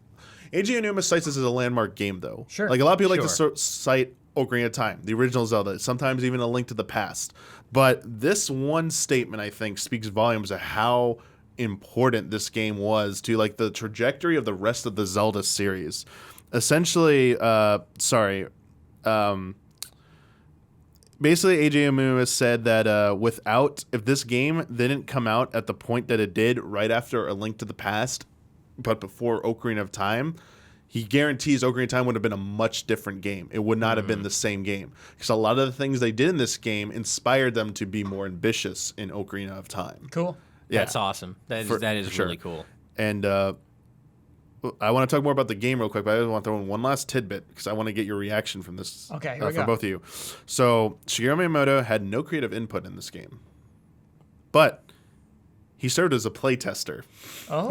Eiji Aonuma cites this as a landmark game, though. Sure. Like a lot of people like to cite Ocarina of Time, the original Zelda, sometimes even A Link to the Past. But this one statement, I think, speaks volumes of how important this game was to like the trajectory of the rest of the Zelda series. Essentially, basically, AJ Omura said that if this game didn't come out at the point that it did right after A Link to the Past, but before Ocarina of Time, he guarantees Ocarina of Time would have been a much different game. It would not have been the same game. Because a lot of the things they did in this game inspired them to be more ambitious in Ocarina of Time. Cool. Yeah. That's awesome. That is sure. really cool. And I want to talk more about the game real quick, but I want to throw in one last tidbit because I want to get your reaction from this from both of you. So Shigeru Miyamoto had no creative input in this game. But he served as a playtester. Oh.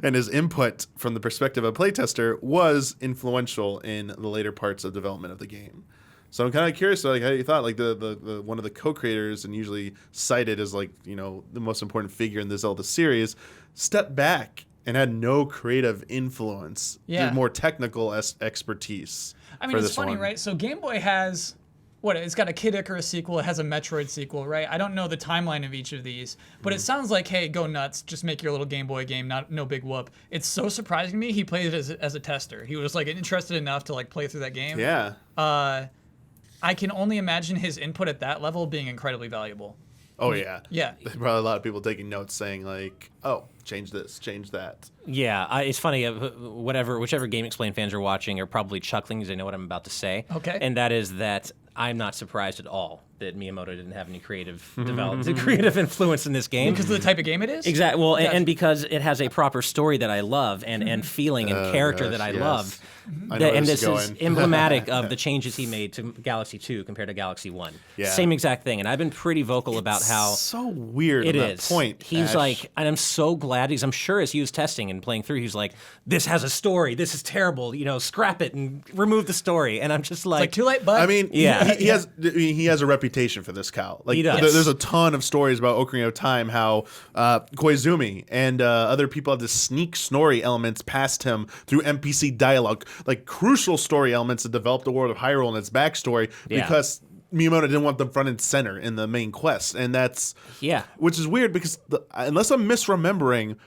And his input from the perspective of a playtester was influential in the later parts of development of the game. So I'm kind of curious, like, how you thought, like, the one of the co-creators and usually cited as, like, you know, the most important figure in the Zelda series, stepped back and had no creative influence, more technical expertise. I mean, it's funny, right? So Game Boy has... it's got a Kid Icarus sequel, it has a Metroid sequel, right? I don't know the timeline of each of these, but it sounds like, hey, go nuts, just make your little Game Boy game, no big whoop. It's so surprising to me he played it as a tester. He was like interested enough to like play through that game. Yeah. I can only imagine his input at that level being incredibly valuable. Oh, yeah. Yeah. There's probably a lot of people taking notes saying, like, oh, change this, change that. Yeah, it's funny. Whichever Game Explain fans are watching are probably chuckling because they know what I'm about to say. Okay. And that is that I'm not surprised at all that Miyamoto didn't have any creative influence in this game. Because of the type of game it is? Exactly. Well, and because it has a proper story that I love and feeling and character that I love. And this is emblematic of the changes he made to Galaxy 2 compared to Galaxy 1. Yeah. Same exact thing. And I've been pretty vocal about how... so weird it at is. that point. He's Ash. like, and I'm so glad, because I'm sure as he was testing and playing through, he's like, this has a story. This is terrible. You know, scrap it and remove the story. And I'm just like... It's like, too late, bud. I mean, Yeah. he has a reputation for this, Kyle. Like, He does. There's a ton of stories about Ocarina of Time, how Koizumi and other people have to sneak story elements past him through NPC dialogue, like crucial story elements that develop the world of Hyrule and its backstory, because Miyamoto didn't want them front and center in the main quest. And that's... Which is weird, because unless I'm misremembering...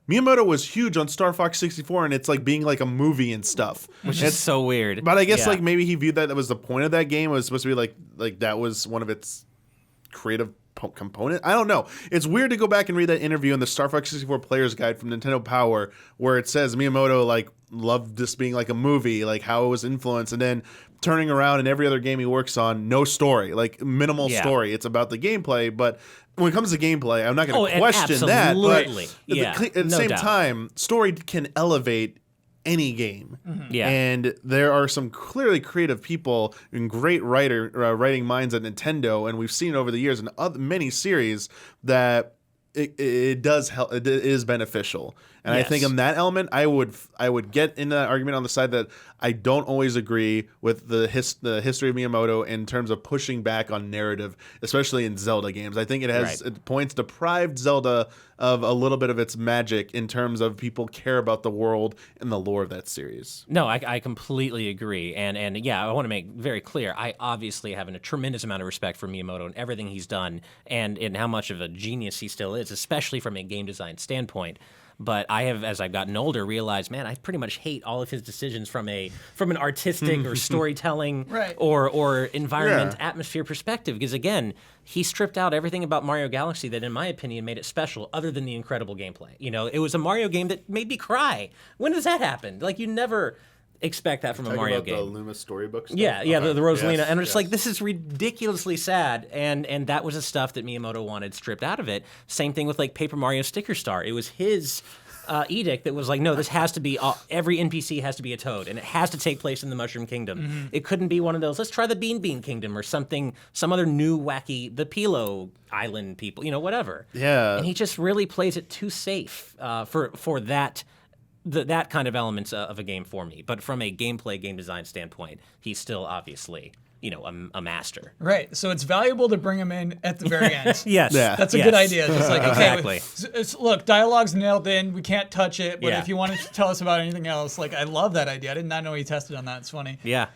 Miyamoto was huge on Star Fox 64, and it's like being like a movie and stuff. Which is so weird. But I guess like maybe he viewed that was the point of that game. It was supposed to be like that was one of its creative component. I don't know. It's weird to go back and read that interview in the Star Fox 64 Player's Guide from Nintendo Power, where it says Miyamoto like loved this being like a movie, like how it was influenced, and then turning around in every other game he works on, no story, like minimal story. It's about the gameplay, but when it comes to gameplay, I'm not going to question that. But at the same time, story can elevate any game. And there are some clearly creative people and great writing minds at Nintendo, and we've seen over the years in many series that it does help. It is beneficial. And I think in that element, I would get into that argument on the side that I don't always agree with the history of Miyamoto in terms of pushing back on narrative, especially in Zelda games. I think it has at points deprived Zelda of a little bit of its magic in terms of people care about the world and the lore of that series. No, I completely agree. And yeah, I want to make very clear, I obviously have a tremendous amount of respect for Miyamoto and everything he's done and how much of a genius he still is, especially from a game design standpoint. But I have, as I've gotten older, realized, man, I pretty much hate all of his decisions from an artistic or storytelling or environment atmosphere perspective. Because again, he stripped out everything about Mario Galaxy that, in my opinion, made it special, other than the incredible gameplay. You know, it was a Mario game that made me cry. When does that happen? Like, you never expect that from a Mario game. The Luma storybook stuff? Yeah, the Rosalina. And I'm just like, this is ridiculously sad. And that was the stuff that Miyamoto wanted stripped out of it. Same thing with like Paper Mario Sticker Star. It was his edict that was like, no, this has to be, every NPC has to be a Toad, and it has to take place in the Mushroom Kingdom. It couldn't be one of those, let's try the Bean Kingdom or something, some other new wacky, the Pilo Island people, whatever. Yeah. And he just really plays it too safe for that. That kind of elements of a game for me. But from a gameplay, game design standpoint, he's still obviously, a master. Right. So it's valuable to bring him in at the very end. Yes. Yeah. That's a good idea. Just like, okay, exactly. Look, dialogue's nailed in. We can't touch it. But Yeah. if you want to tell us about anything else, like, I love that idea. I did not know he tested on that. It's funny. Yeah.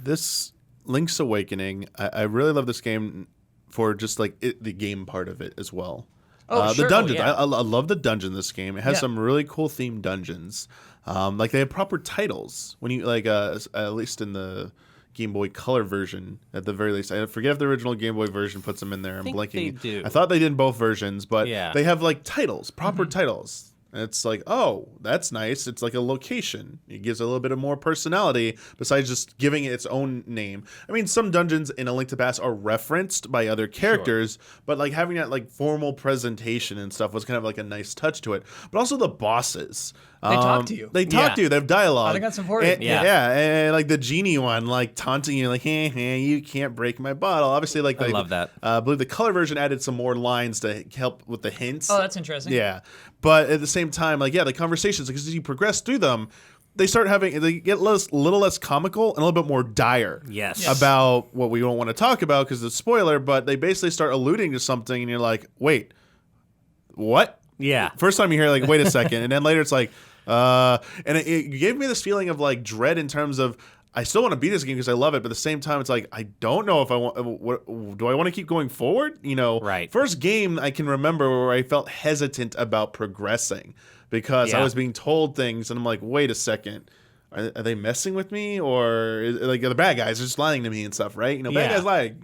This Link's Awakening, I really love this game for just like the game part of it as well. Oh, sure. The dungeons. Oh, yeah. I love the dungeon in this game. It has Yeah. some really cool themed dungeons. Like they have proper titles when you like at least in the Game Boy Color version at the very least. I forget if the original Game Boy version puts them in there. I'm think blanking. they do. I thought they did in both versions, but Yeah. they have like titles, proper titles. And it's like, oh, that's nice. It's like a location. It gives a little bit of more personality besides just giving it its own name. I mean, some dungeons in A Link to the Past are referenced by other characters, but like having that like formal presentation and stuff was kind of like a nice touch to it. But also the bosses. They talk to you. They talk to you. They have dialogue. I think that's important. And like the genie one, like taunting you, like, hey, you can't break my bottle. Obviously, like I love that. I believe the color version added some more lines to help with the hints. Oh, that's interesting. Yeah, but at the same time, like, the conversations, because as you progress through them, they get a little less comical and a little bit more dire. Yes. About what we don't want to talk about because it's a spoiler, but they basically start alluding to something, and you're like, wait, what? Yeah. First time you hear, like, wait a second, and then later it's like, and it gave me this feeling of like dread in terms of I still want to beat this game because I love it, but at the same time it's like I don't know if I want. Do I want to keep going forward? Right. First game I can remember where I felt hesitant about progressing because I was being told things, and I'm like, wait a second. Are they messing with me, or like the bad guys are just lying to me and stuff, right? Bad guys lie.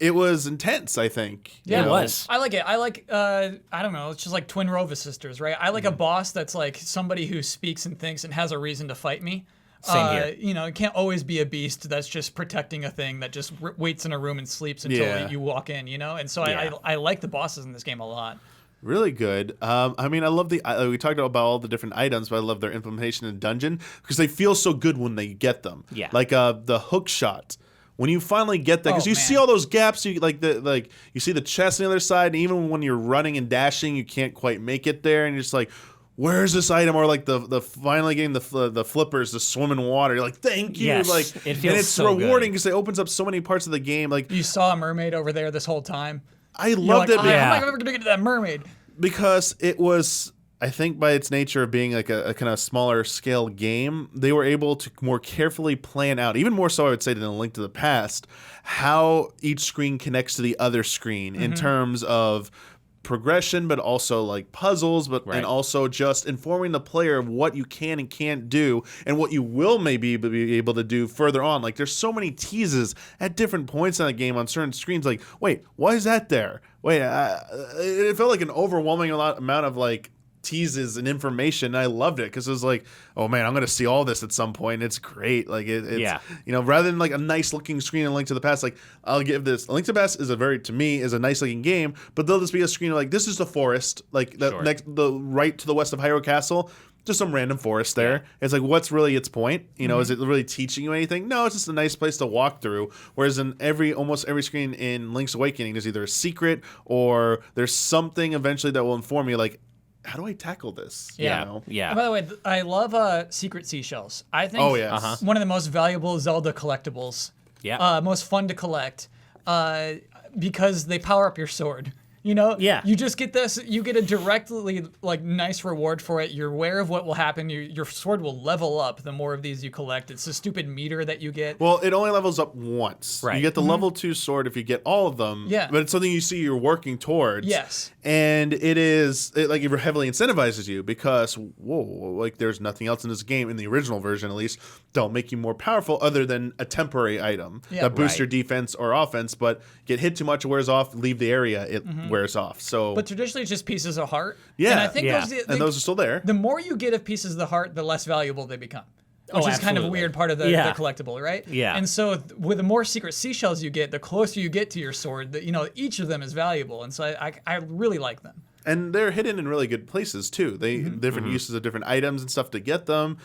It was intense, I think. Yeah, it was. I like it. I like, I don't know, it's just like twin Rova sisters, right? I like a boss that's like somebody who speaks and thinks and has a reason to fight me. Same here. It can't always be a beast that's just protecting a thing that just waits in a room and sleeps until you walk in, And so I like the bosses in this game a lot. Really good. I mean, I love we talked about all the different items, but I love their implementation in dungeon because they feel so good when they get them. Yeah. Like the hook shot. When you finally get that, because you see all those gaps, you see the chest on the other side, and even when you're running and dashing, you can't quite make it there, and you're just like, where's this item? Or like the finally getting the flippers to swim in water. You're like, thank you. Yes, like, it feels and it's so rewarding because it opens up so many parts of the game. Like You saw a mermaid over there this whole time. I loved it. How am I ever going to get to that mermaid? Because it was, I think by its nature of being like a kind of smaller scale game, they were able to more carefully plan out, even more so I would say than A Link to the Past, how each screen connects to the other screen in terms of progression, but also like puzzles, and also just informing the player of what you can and can't do and what you will maybe be able to do further on. Like there's so many teases at different points in the game on certain screens. Like, wait, why is that there? Wait, it felt like an overwhelming amount of like teases and information. I loved it because it was like, oh man, I'm gonna see all this at some point. It's great. Like it's rather than like a nice looking screen in Link to the Past, like I'll give this Link to the Past is a nice looking game, but there'll just be a screen like this is the forest, like the right to the west of Hyrule Castle. Just some random forest there. Yeah. It's like, what's really its point? Is it really teaching you anything? No, it's just a nice place to walk through. Whereas in almost every screen in Link's Awakening, there's either a secret or there's something eventually that will inform you, like, how do I tackle this? Yeah. And by the way, I love secret seashells. I think one of the most valuable Zelda collectibles. Yeah. Most fun to collect because they power up your sword. You just get this. You get a directly nice reward for it. You're aware of what will happen. Your sword will level up the more of these you collect. It's a stupid meter that you get. Well, it only levels up once. Right. You get the level 2 sword if you get all of them. Yeah. But it's something you see you're working towards. Yes. And it heavily incentivizes you because there's nothing else in this game in the original version at least that'll make you more powerful other than a temporary item that boosts your defense or offense. But get hit too much, it wears off. Leave the area. It wears off. So, but traditionally it's just pieces of heart. Yeah, and I think those are still there. The more you get of pieces of the heart, the less valuable they become. Which is kind of a weird part of the collectible, right? Yeah. And so with the more secret seashells you get, the closer you get to your sword, each of them is valuable. And so I really like them. And they're hidden in really good places too. They different uses of different items and stuff to get them.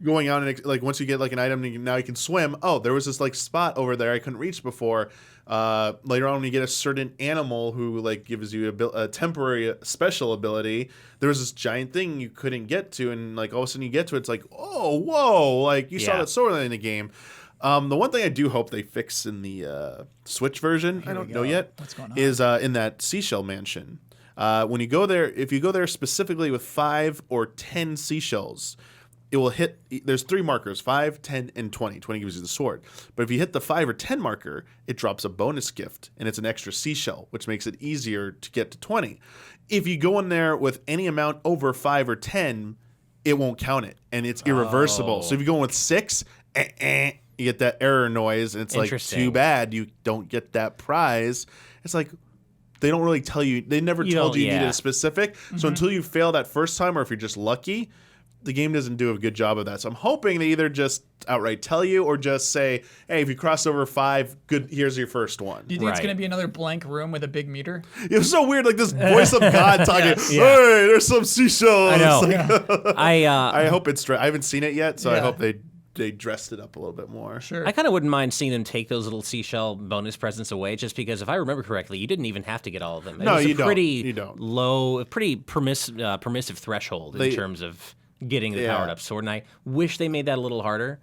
Going out and like once you get like an item, now you can swim. Oh, there was this like spot over there I couldn't reach before. Later on, when you get a certain animal who like gives you a temporary special ability, there was this giant thing you couldn't get to, and like all of a sudden you get to it, it's like, oh, whoa! Like you saw that sword in the game. The one thing I do hope they fix in the Switch version, I don't know yet, what's going on? is in that seashell mansion. When you go there, if you go there specifically with 5 or 10 seashells, it will hit. There's 3 markers: 5, 10, and 20. 20 gives you the sword. But if you hit the 5 or 10 marker, it drops a bonus gift, and it's an extra seashell, which makes it easier to get to 20. If you go in there with any amount over 5 or 10, it won't count it, and it's irreversible. So if you go in with 6, you get that error noise, and it's like, too bad you don't get that prize. It's like, they don't really tell you. They never told you needed a specific. So until you fail that first time, or if you're just lucky, the game doesn't do a good job of that. So I'm hoping they either just outright tell you or just say, hey, if you cross over 5, good, here's your first one. Do you think it's going to be another blank room with a big meter? It was so weird, like this voice of God talking, hey, there's some seashells. I know. Like, I hope it's I haven't seen it yet, so I hope they dressed it up a little bit more. Sure. I kind of wouldn't mind seeing them take those little seashell bonus presents away, just because if I remember correctly, you didn't even have to get all of them. No, you don't. Pretty low, pretty permissive threshold in terms of getting the powered up sword, and I wish they made that a little harder.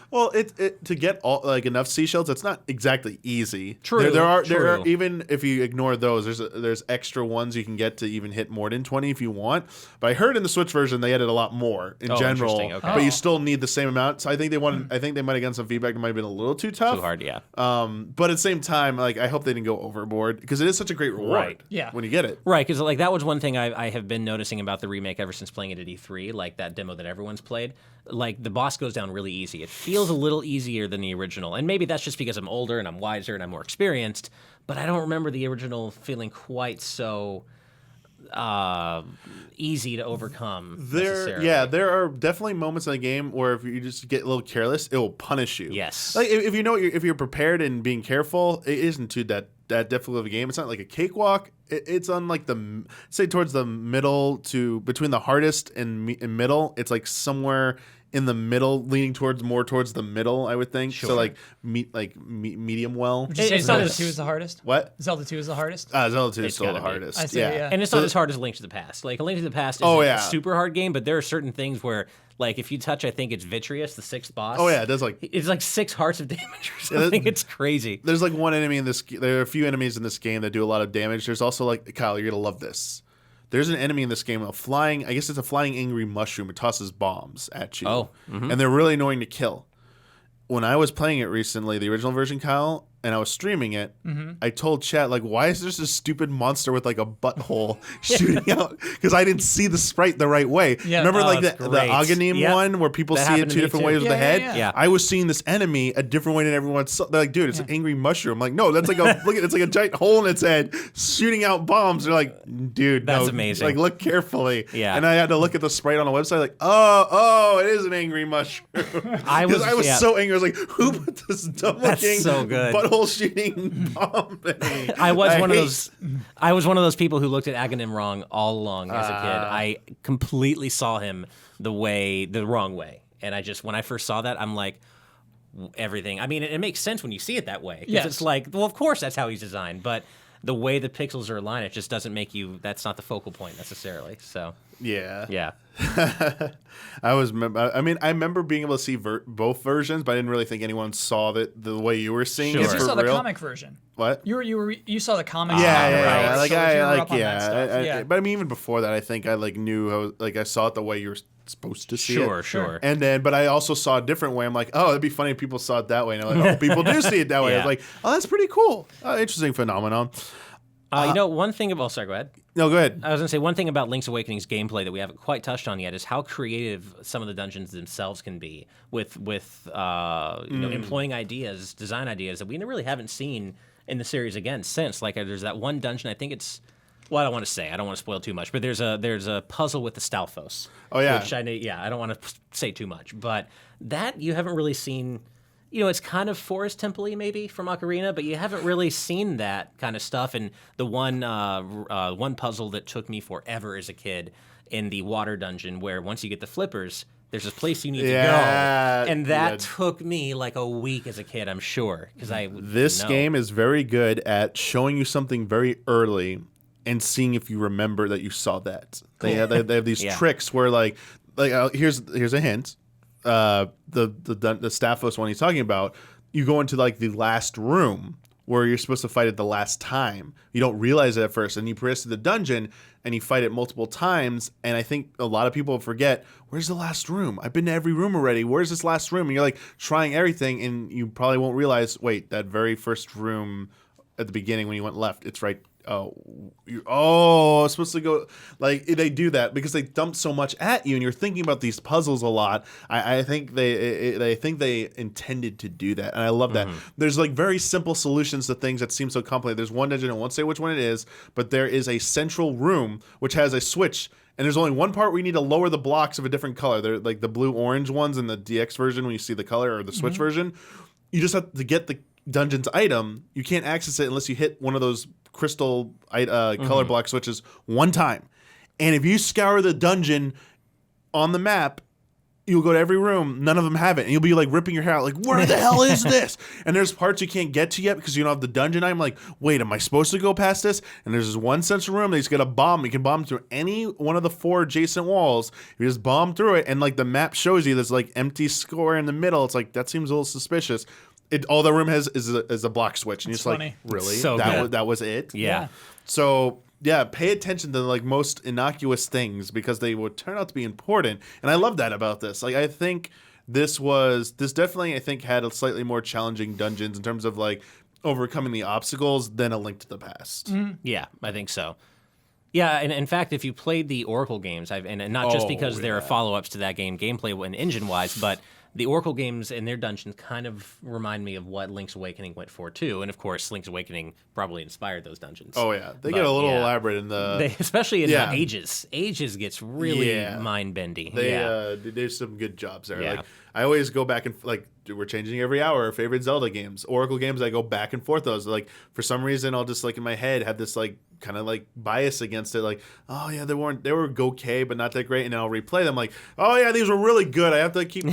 Well, to get enough seashells, it's not exactly easy. True. There are even if you ignore those, there's extra ones you can get to even hit more than 20 if you want. But I heard in the Switch version they added a lot more in general. Okay. But you still need the same amount. So I think they wanted. I think they might have gotten some feedback that might have been a little too tough. Too hard, yeah. But at the same time, like I hope they didn't go overboard because it is such a great reward. Right. Yeah. When you get it. Right, because like that was one thing I have been noticing about the remake ever since playing it at E3, like that demo that everyone's played. Like the boss goes down really easy. It feels a little easier than the original, and maybe that's just because I'm older and I'm wiser and I'm more experienced. But I don't remember the original feeling quite so easy to overcome. There are definitely moments in the game where if you just get a little careless, it will punish you. Yes, like if you know if you're prepared and being careful, it isn't too that difficult of a game. It's not like a cakewalk. It's on like towards the middle to between the hardest and middle. It's like somewhere in the middle, leaning more towards the middle, I would think. Sure. So like medium well. Would you say Zelda 2 is the hardest? What? Zelda 2 is the hardest? Zelda 2 is still the hardest. I see, yeah. And it's not as hard as Link to the Past. Like, A Link to the Past is a super hard game, but there are certain things where, like, if you touch, I think it's Vitreous, the 6th boss. Oh, yeah, it does like... It's like 6 hearts of damage or something. It's crazy. There's like one enemy in this... There are a few enemies in this game that do a lot of damage. There's also like... Kyle, you're going to love this. There's an enemy in this game, I guess it's a flying angry mushroom. It tosses bombs at you. Oh. Mm-hmm. And they're really annoying to kill. When I was playing it recently, the original version, Kyle, and I was streaming it, I told chat, like, why is there this stupid monster with like a butthole shooting out? Because I didn't see the sprite the right way. Yeah. Remember like the Aghanim one where people see it 2 different ways with the head? Yeah. I was seeing this enemy a different way than everyone saw. They're like, dude, it's an angry mushroom. I'm like, no, that's like it's like a giant hole in its head shooting out bombs. They're like, dude, that's amazing. Like, look carefully. Yeah. And I had to look at the sprite on the website, like, oh, it is an angry mushroom. I was so angry. I was like, who put this dumb-looking butthole shooting bomb thing? I was one of those people who looked at Aghanim wrong all along as a kid. I completely saw him the wrong way, and when I first saw that, I'm like, everything. I mean, it makes sense when you see it that way. Yes. It's like, well, of course that's how he's designed, but the way the pixels are aligned, it just doesn't make you. That's not the focal point necessarily. So yeah. I remember being able to see both versions, but I didn't really think anyone saw that the way you were seeing it. You saw the comic version. What? You saw the comic. Yeah. Right? But I mean, even before that, I think I knew how I saw it the way you were supposed to see it. Sure. And then, but I also saw a different way. I'm like, oh, it'd be funny if people saw it that way. And I'm like, oh, people do see it that way. I was like, oh, that's pretty cool. Interesting phenomenon. One thing about... sorry, go ahead. No, go ahead. I was going to say, one thing about Link's Awakening's gameplay that we haven't quite touched on yet is how creative some of the dungeons themselves can be with employing design ideas that we really haven't seen in the series again since. Like, there's that one dungeon, I think it's... Well, I don't want to say. I don't want to spoil too much. But there's a puzzle with the Stalfos. Oh, yeah. Which I don't want to say too much. But that you haven't really seen... it's kind of Forest Temple-y maybe from Ocarina, but you haven't really seen that kind of stuff. And the one puzzle that took me forever as a kid in the water dungeon, where once you get the flippers, there's this place you need to go, and that took me like a week as a kid, I'm sure, because This game is very good at showing you something very early and seeing if you remember that you saw that. They have these tricks where here's a hint. The Stalfos one he's talking about, you go into like the last room where you're supposed to fight it the last time. You don't realize it at first, and you progress to the dungeon, and you fight it multiple times, and I think a lot of people forget, where's the last room? I've been to every room already. Where's this last room? And you're like trying everything, and you probably won't realize, wait, that very first room at the beginning when you went left, it's right. It's supposed to go, like, they do that because they dump so much at you, and you're thinking about these puzzles a lot. I think they intended to do that, and I love that. There's like very simple solutions to things that seem so complicated. There's one dungeon, I won't say which one it is, but there is a central room which has a switch, and there's only one part where you need to lower the blocks of a different color. They're like the blue-orange ones in the DX version when you see the color, or the Switch version. You just have to get the dungeon's item. You can't access it unless you hit one of those crystal color block switches one time. And if you scour the dungeon on the map, you'll go to every room, none of them have it, and you'll be like ripping your hair out like, where the hell is this? And there's parts you can't get to yet because you don't have the dungeon item. Like, wait, am I supposed to go past this? And there's this one central room that he's got a bomb. You can bomb through any one of the 4 adjacent walls. You just bomb through it, and like the map shows you this like empty square in the middle. It's like, that seems a little suspicious. All the room has is a block switch, and you're just funny. like, really? So that was it? Yeah. So yeah, pay attention to the like most innocuous things because they would turn out to be important, and I love that about this. Like, I think this definitely, I think, had a slightly more challenging dungeons in terms of like overcoming the obstacles than A Link to the Past. Yeah, I think so. Yeah, and in fact, if you played the Oracle games, and not just because there are follow-ups to that game, gameplay and engine-wise, but the Oracle games and their dungeons kind of remind me of what Link's Awakening went for, too. And, of course, Link's Awakening probably inspired those dungeons. Oh, yeah. They get a little elaborate in the... especially in Ages. Ages gets really mind-bendy. They did some good jobs there. Yeah. Like, I always go back and, like, we're changing every hour. Our favorite Zelda games. Oracle games, I go back and forth those. Like, for some reason, I'll just, like, in my head have this, like, kind of like bias against it, like, oh yeah, they were okay but not that great, and then I'll replay them like, oh yeah, these were really good. I have to keep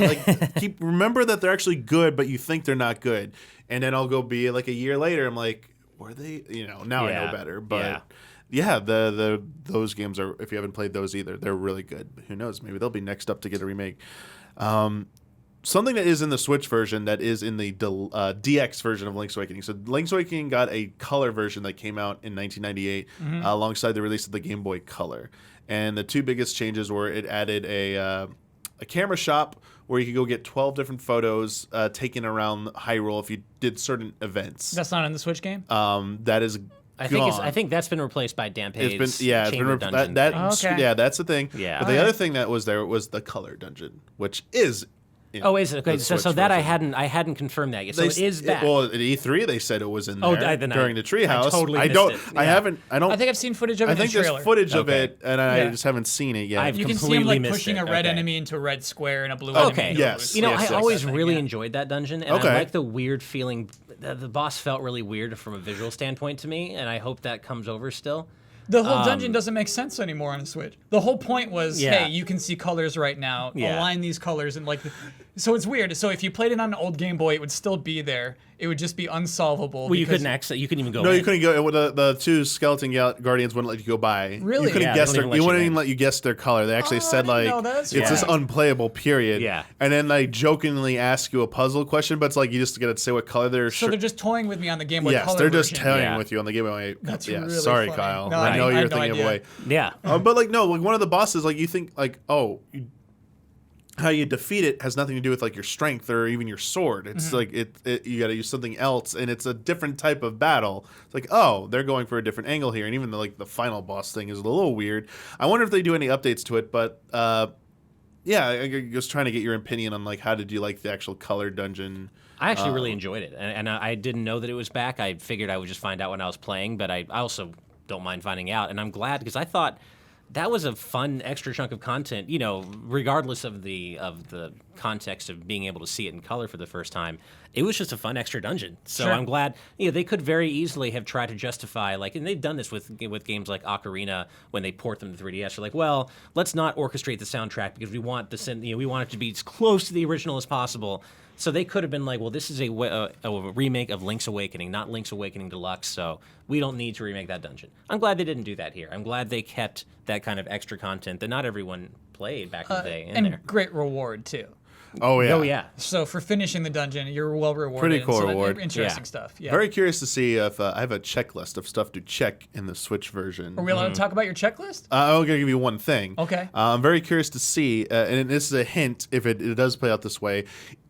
remember that they're actually good, but you think they're not good, and then I'll go be like a year later, I'm like, were they, now I know better. But those games are, if you haven't played those either, they're really good. Who knows, maybe they'll be next up to get a remake. Something that is in the Switch version that is in the DX version of Link's Awakening. So Link's Awakening got a color version that came out in 1998 alongside the release of the Game Boy Color. And the two biggest changes were it added a camera shop where you could go get 12 different photos taken around Hyrule if you did certain events. That's not in the Switch game? That is I think that's been replaced by Dampé's Chamber Dungeon. That's the thing. Yeah. But the other thing that was there was the color dungeon, which is... is it? Okay, so that version. I hadn't confirmed that yet. So it is back. Well, at E3 they said it was in there during the Treehouse. I totally missed it. I think I've seen footage of it in the trailer. I think there's footage of it, and I just haven't seen it yet. You can see him like pushing a red enemy into a red square and a blue enemy. Yes. I always really enjoyed that dungeon, and I like the weird feeling. The boss felt really weird from a visual standpoint to me, and I hope that comes over still. The whole dungeon doesn't make sense anymore on a Switch. The whole point was, hey, you can see colors right now. Align these colors and like, so it's weird. So if you played it on an old Game Boy, it would still be there. It would just be unsolvable. Well, you couldn't access. You couldn't even go. No, you couldn't go. The two skeleton guardians wouldn't let you go by. Really? You couldn't guess their. You wouldn't even let you guess their color. They actually said like it's this unplayable period. Yeah. And then they jokingly ask you a puzzle question, but it's like you just got to say what color they're. So they're just toying with me on the Game Boy Color. Yes, they're just toying with you on the Game Boy. That's really sorry, funny. Kyle. No, I know you're thinking of a way. Yeah. But like no, like one of the bosses, like you think like how you defeat it has nothing to do with like your strength or even your sword. It's like you got to use something else, and it's a different type of battle. It's like, oh, they're going for a different angle here, and even the final boss thing is a little weird. I wonder if they do any updates to it, but I was trying to get your opinion on like how did you like the actual color dungeon. I actually really enjoyed it, and I didn't know that it was back. I figured I would just find out when I was playing, but I also don't mind finding out, and I'm glad because I thought that was a fun extra chunk of content, regardless of the context of being able to see it in color for the first time. It was just a fun extra dungeon. So I'm glad, they could very easily have tried to justify, and they've done this with games like Ocarina when they port them to 3DS. They're like, well, let's not orchestrate the soundtrack because we want we want it to be as close to the original as possible. So they could have been like, well, this is a remake of Link's Awakening, not Link's Awakening Deluxe, so we don't need to remake that dungeon. I'm glad they didn't do that here. I'm glad they kept that kind of extra content that not everyone played back in the day in there. And great reward, too. Oh yeah. Oh yeah. So for finishing the dungeon, you're well rewarded. Pretty cool so reward. Interesting Yeah. stuff. Yeah. Very curious to see if I have a checklist of stuff to check in the Switch version. Are we allowed to talk about your checklist? I'm going to give you one thing. Okay. I'm very curious to see, and this is a hint if it does play out this way,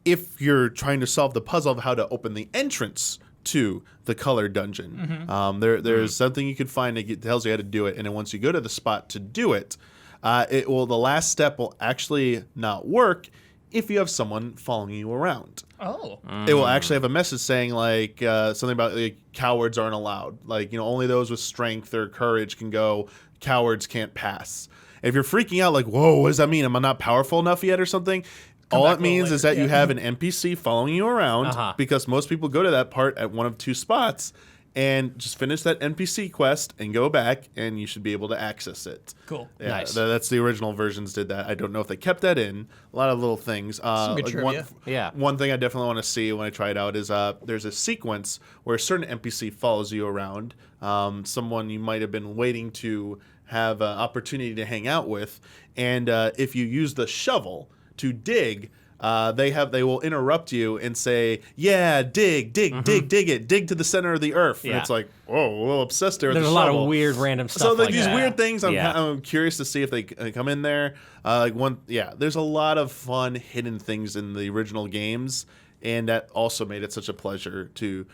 if you're trying to solve the puzzle of how to open the entrance to the colored dungeon. There's something you can find that tells you how to do it, and then once you go to the spot to do it, the last step will actually not work if you have someone following you around. Oh. It will actually have a message saying like something about like cowards aren't allowed. Like, only those with strength or courage can go. Cowards can't pass. If you're freaking out like, whoa, what does that mean? Am I not powerful enough yet or something? All it means is that you have an NPC following you around because most people go to that part at one of two spots and just finish that NPC quest and go back and you should be able to access it. Cool. Yeah, Nice. That's the original versions did that. I don't know if they kept that in. A lot of little things. Some good trivia. One thing I definitely want to see when I try it out is there's a sequence where a certain NPC follows you around. Someone you might have been waiting to have an opportunity to hang out with. And if you use the shovel to dig, they will interrupt you and say, yeah, dig it, dig to the center of the earth. Yeah. And it's like, whoa, a little obsessed there with There's the a lot shovel. of weird random stuff. So like these that. weird things, Yeah. I'm curious to see if they come in there. There's a lot of fun hidden things in the original games, and that also made it such a pleasure to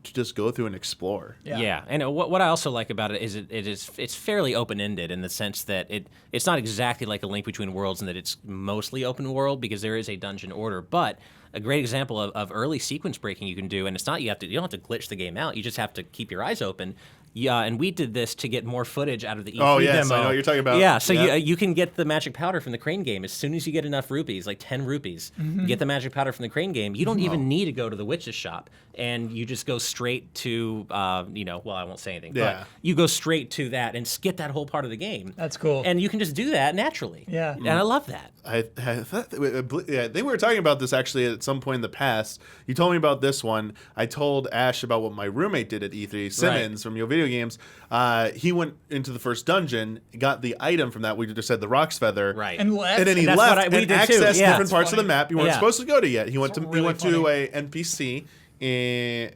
just go through and explore. Yeah, and what I also like about it is it's fairly open ended in the sense that it's not exactly like A Link Between Worlds in that it's mostly open world because there is a dungeon order, but a great example of early sequence breaking you can do, and it's not you don't have to glitch the game out, you just have to keep your eyes open. Yeah, and we did this to get more footage out of the E3 yes, demo. I know what you're talking about. Yeah, so Yeah. you can get the magic powder from the crane game as soon as you get enough rupees, like 10 rupees. You get the magic powder from the crane game. You don't even need to go to the witch's shop, and you just go straight to, I won't say anything, Yeah. but you go straight to that and skip that whole part of the game. That's cool. And you can just do that naturally. Yeah. And I love that. I think we were talking about this actually at some point in the past. You told me about this one. I told Ash about what my roommate did at E3, Simmons from Yo Video Games. He went into the first dungeon, got the item from that. We just said the Rock's Feather. Right. And left. And then he And that's left what we and did too. accessed Yeah. different parts of the funny. map you weren't Yeah. supposed to go to yet. He went It's to really to a NPC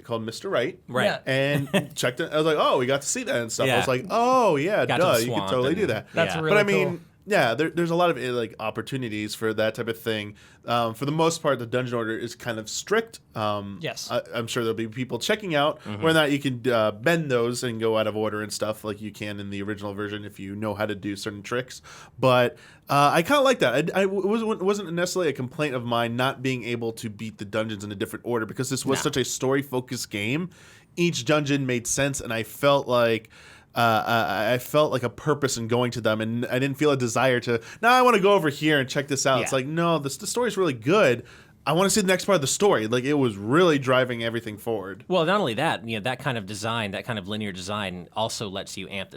called Mr. Right. Right. Yeah. And checked it. I was like, oh, we got to see that and stuff. I Yeah. was like, oh yeah, Got to duh, the you could swamp totally and- do that. That's Yeah. really But I cool. mean, yeah, there's a lot of like opportunities for that type of thing. For the most part, the dungeon order is kind of strict. Yes. I'm sure there'll be people checking out whether or not you can bend those and go out of order and stuff like you can in the original version if you know how to do certain tricks. But I kind of like that. It wasn't necessarily a complaint of mine not being able to beat the dungeons in a different order because this was such a story-focused game. Each dungeon made sense, and I felt like a purpose in going to them, and I didn't feel a desire to. Now I want to go over here and check this out. Yeah. It's like no, the story's really good. I want to see the next part of the story. Like it was really driving everything forward. Well, not only that, that kind of design, that kind of linear design, also lets you amp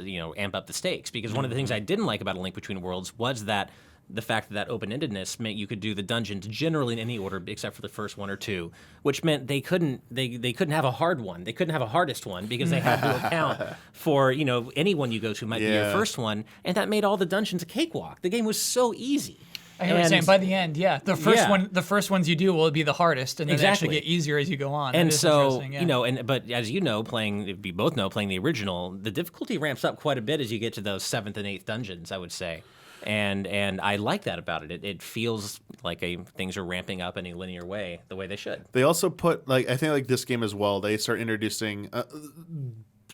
up the stakes. Because one of the things I didn't like about A Link Between Worlds was that the fact that open-endedness meant you could do the dungeons generally in any order except for the first one or two, which meant they couldn't have a hard one. They couldn't have a hardest one because they had to account for any one you go to might be your first one, and that made all the dungeons a cakewalk. The game was so easy. I hear what you're saying. By the end, the first ones you do will be the hardest, and then they actually get easier as you go on. And That is so, interesting, but as you know, playing the original, the difficulty ramps up quite a bit as you get to those 7th and 8th dungeons, I would say. And I like that about it. It feels like things are ramping up in a linear way, the way they should. They also put I think this game as well. They start introducing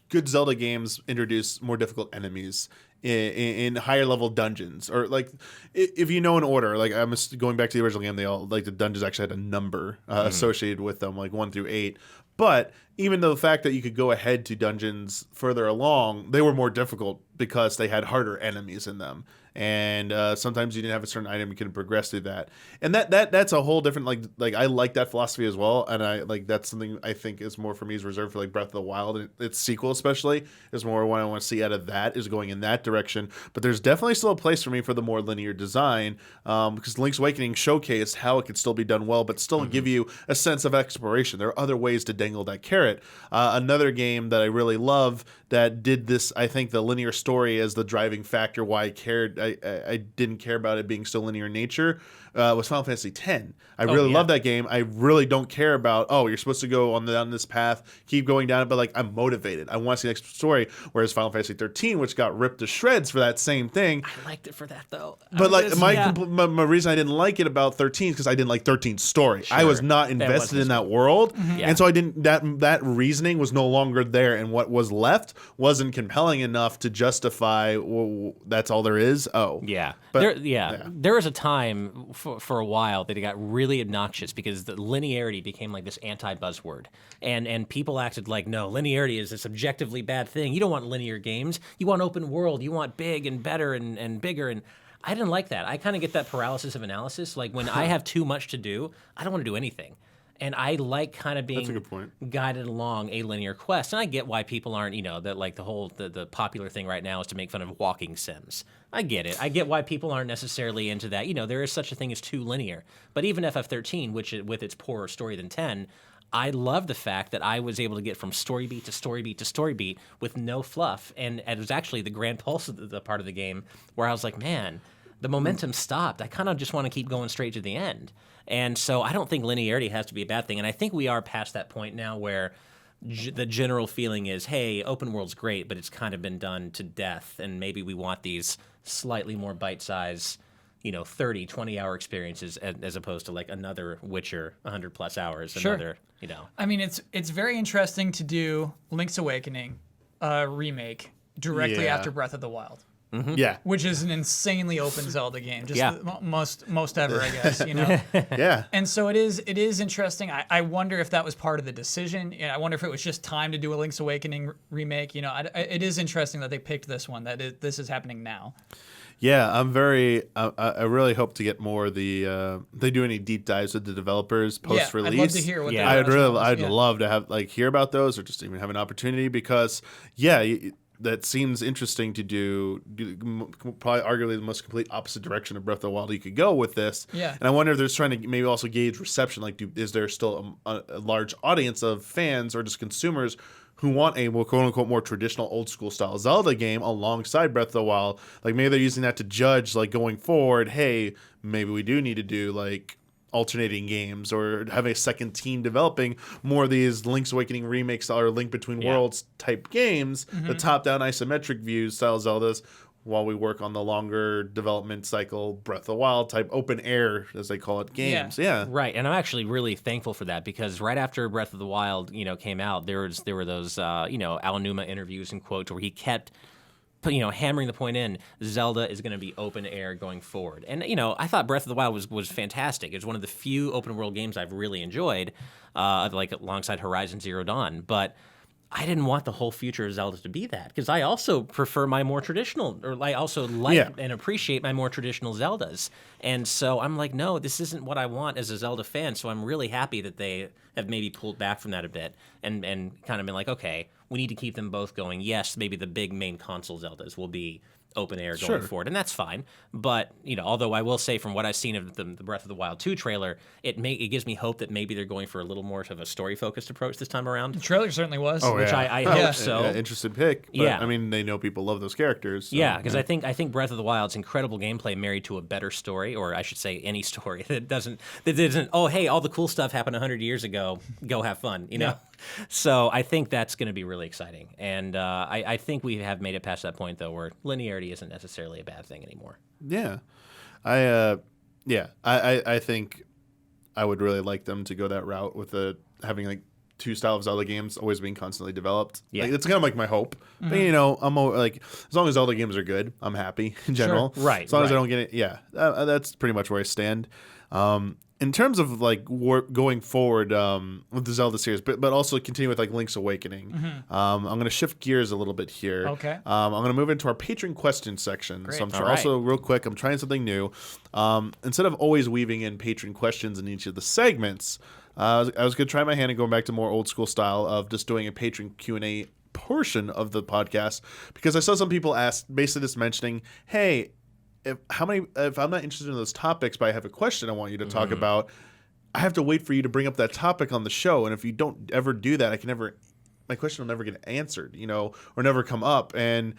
good Zelda games introduce more difficult enemies in higher level dungeons, or like if you know an order. Like I'm going back to the original game, they all the dungeons actually had a number associated with them, like 1 through 8. But even though the fact that you could go ahead to dungeons further along, they were more difficult because they had harder enemies in them. And sometimes you didn't have a certain item, you couldn't progress through that. And that's a whole different like I like that philosophy as well. And I like that's something I think is more for me is reserved for like Breath of the Wild. And its sequel especially is more what I want to see out of that is going in that direction. But there's definitely still a place for me for the more linear design because Link's Awakening showcased how it could still be done well, but still give you a sense of exploration. There are other ways to dangle that carrot. Another game that I really love that did this. I think the linear story as the driving factor why I cared. I didn't care about it being so linear in nature. Was Final Fantasy X. I really love that game. I really don't care about, you're supposed to go down this path, keep going down it, but like I'm motivated. I want to see the next story. Whereas Final Fantasy 13, which got ripped to shreds for that same thing. I liked it for that though. But my reason I didn't like it about 13 is because I didn't like 13's story. Sure. I was not invested in that world, and so I didn't. That reasoning was no longer there, and what was left wasn't compelling enough to justify. Well, that's all there is. Yeah, but there was a time for a while that it got really obnoxious because the linearity became like this anti-buzzword, and people acted like, no, linearity is this objectively bad thing. You don't want linear games. You want open world. You want big and better and bigger. And I didn't like that. I kind of get that paralysis of analysis. Like when I have too much to do, I don't want to do anything. And I like kind of being guided along a linear quest. And I get why people aren't, that like the popular thing right now is to make fun of walking sims. I get it. I get why people aren't necessarily into that. There is such a thing as too linear. But even FF13, which with its poorer story than 10, I love the fact that I was able to get from story beat to story beat to story beat with no fluff. And it was actually the grand pulse of the part of the game where I was like, man, the momentum stopped. I kind of just want to keep going straight to the end. And so I don't think linearity has to be a bad thing. And I think we are past that point now where the general feeling is, hey, open world's great, but it's kind of been done to death. And maybe we want these slightly more bite-sized, 30, 20-hour experiences as opposed to like another Witcher 100+ hours. Sure. Another, I mean, it's very interesting to do Link's Awakening remake directly after Breath of the Wild. Mm-hmm. Yeah, which is an insanely open Zelda game, just the most ever, I guess. Yeah. And so it is interesting. I wonder if that was part of the decision. I wonder if it was just time to do a Link's Awakening remake. It is interesting that they picked this one. This is happening now. Yeah, I'm very. I really hope to get more. They do any deep dives with the developers post release. I'd love to hear what. I'd love to have hear about those or just even have an opportunity because that seems interesting to do probably arguably the most complete opposite direction of Breath of the Wild you could go with this. Yeah. And I wonder if they're trying to maybe also gauge reception. Like, is there still a large audience of fans or just consumers who want a quote-unquote more traditional old-school style Zelda game alongside Breath of the Wild? Like, maybe they're using that to judge, like, going forward, hey, maybe we do need to do, like, alternating games or have a second team developing more of these Link's Awakening remakes or Link Between Worlds type games, the top-down isometric views style Zeldas, while we work on the longer development cycle Breath of the Wild type open air, as they call it, games. Yeah. Right, and I'm actually really thankful for that because right after Breath of the Wild, came out, there were those Aonuma interviews and quotes where he kept hammering the point in, Zelda is going to be open air going forward. And, I thought Breath of the Wild was fantastic. It was one of the few open world games I've really enjoyed, like alongside Horizon Zero Dawn. But I didn't want the whole future of Zelda to be that because I also prefer my more traditional, or I also like and appreciate my more traditional Zeldas. And so I'm like, no, this isn't what I want as a Zelda fan. So I'm really happy that they have maybe pulled back from that a bit and kind of been like, okay, we need to keep them both going. Yes, maybe the big main console Zeldas will be open air going forward, and that's fine. But although I will say from what I've seen of the Breath of the Wild 2 trailer, it gives me hope that maybe they're going for a little more of a story focused approach this time around. The trailer certainly was, which I hope so. Interesting pick. But, I mean, they know people love those characters. So, because I think Breath of the Wild's incredible gameplay married to a better story, or I should say, any story that isn't. Oh, hey, all the cool stuff happened 100 years ago. Go have fun. know. So I think that's going to be really exciting, and I think we have made it past that point though, where linearity isn't necessarily a bad thing anymore. Yeah, I think I would really like them to go that route with having like two style of Zelda games always being constantly developed. Yeah, it's kind of like my hope. But I'm like, as long as Zelda games are good, I'm happy in general. Sure. Right. As long as I don't get it, that's pretty much where I stand. In terms of like going forward with the Zelda series, but also continue with like Link's Awakening, I'm going to shift gears a little bit here. Okay. I'm going to move into our patron question section. Great. So I'm also real quick, I'm trying something new. Instead of always weaving in patron questions in each of the segments, I was going to try my hand and going back to more old school style of just doing a patron Q&A portion of the podcast, because I saw some people ask, basically just mentioning, hey, if I'm not interested in those topics, but I have a question I want you to talk about, I have to wait for you to bring up that topic on the show. And if you don't ever do that, I can never my question will never get answered, or never come up. And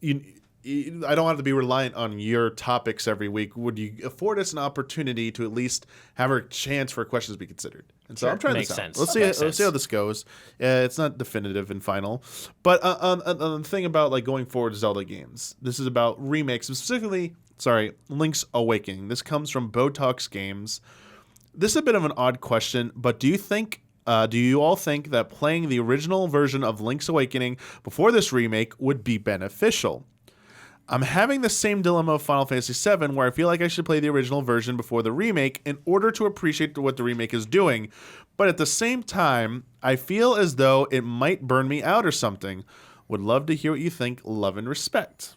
I don't have to be reliant on your topics every week. Would you afford us an opportunity to at least have a chance for questions to be considered? And so I'm trying this out. Let's see how this goes. It's not definitive and final, but on the thing about like going forward Zelda games, this is about remakes, specifically. Sorry, Link's Awakening. This comes from Botox Games. This is a bit of an odd question, but do you all think that playing the original version of Link's Awakening before this remake would be beneficial? I'm having the same dilemma of Final Fantasy VII, where I feel like I should play the original version before the remake in order to appreciate what the remake is doing. But at the same time, I feel as though it might burn me out or something. Would love to hear what you think. Love and respect.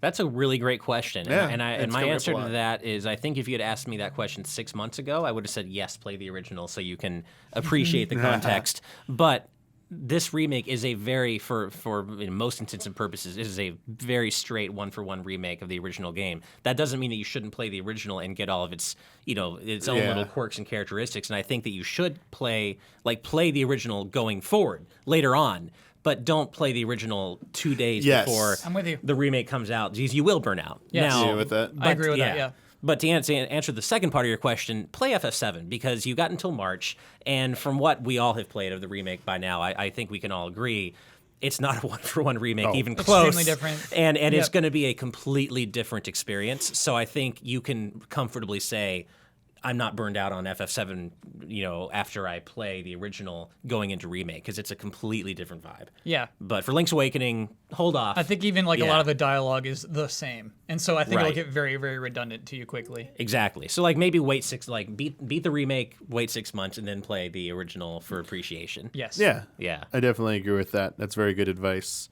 That's a really great question. Yeah, and my answer to that is, I think if you had asked me that question 6 months ago, I would have said, yes, play the original so you can appreciate the context. But this remake is a very, for most intents and purposes, it is a very straight one-for-one remake of the original game. That doesn't mean that you shouldn't play the original and get all of its, its own little quirks and characteristics. And I think that you should play the original going forward later on. But don't play the original 2 days before I'm with you. the remake comes out. Geez, you will burn out. Yes. Now, with that? I agree with that, yeah. But to answer the second part of your question, play FF7 because you got until March, and from what we all have played of the remake by now, I think we can all agree it's not a one-for-one remake, even close. Extremely different. And it's going to be a completely different experience. So I think you can comfortably say, I'm not burned out on FF7, after I play the original going into remake, because it's a completely different vibe. Yeah. But for Link's Awakening, hold off. I think even a lot of the dialogue is the same. And so I think it'll get very, very redundant to you quickly. Exactly. So maybe wait beat the remake, wait 6 months, and then play the original for appreciation. Yes. Yeah. Yeah. I definitely agree with that. That's very good advice.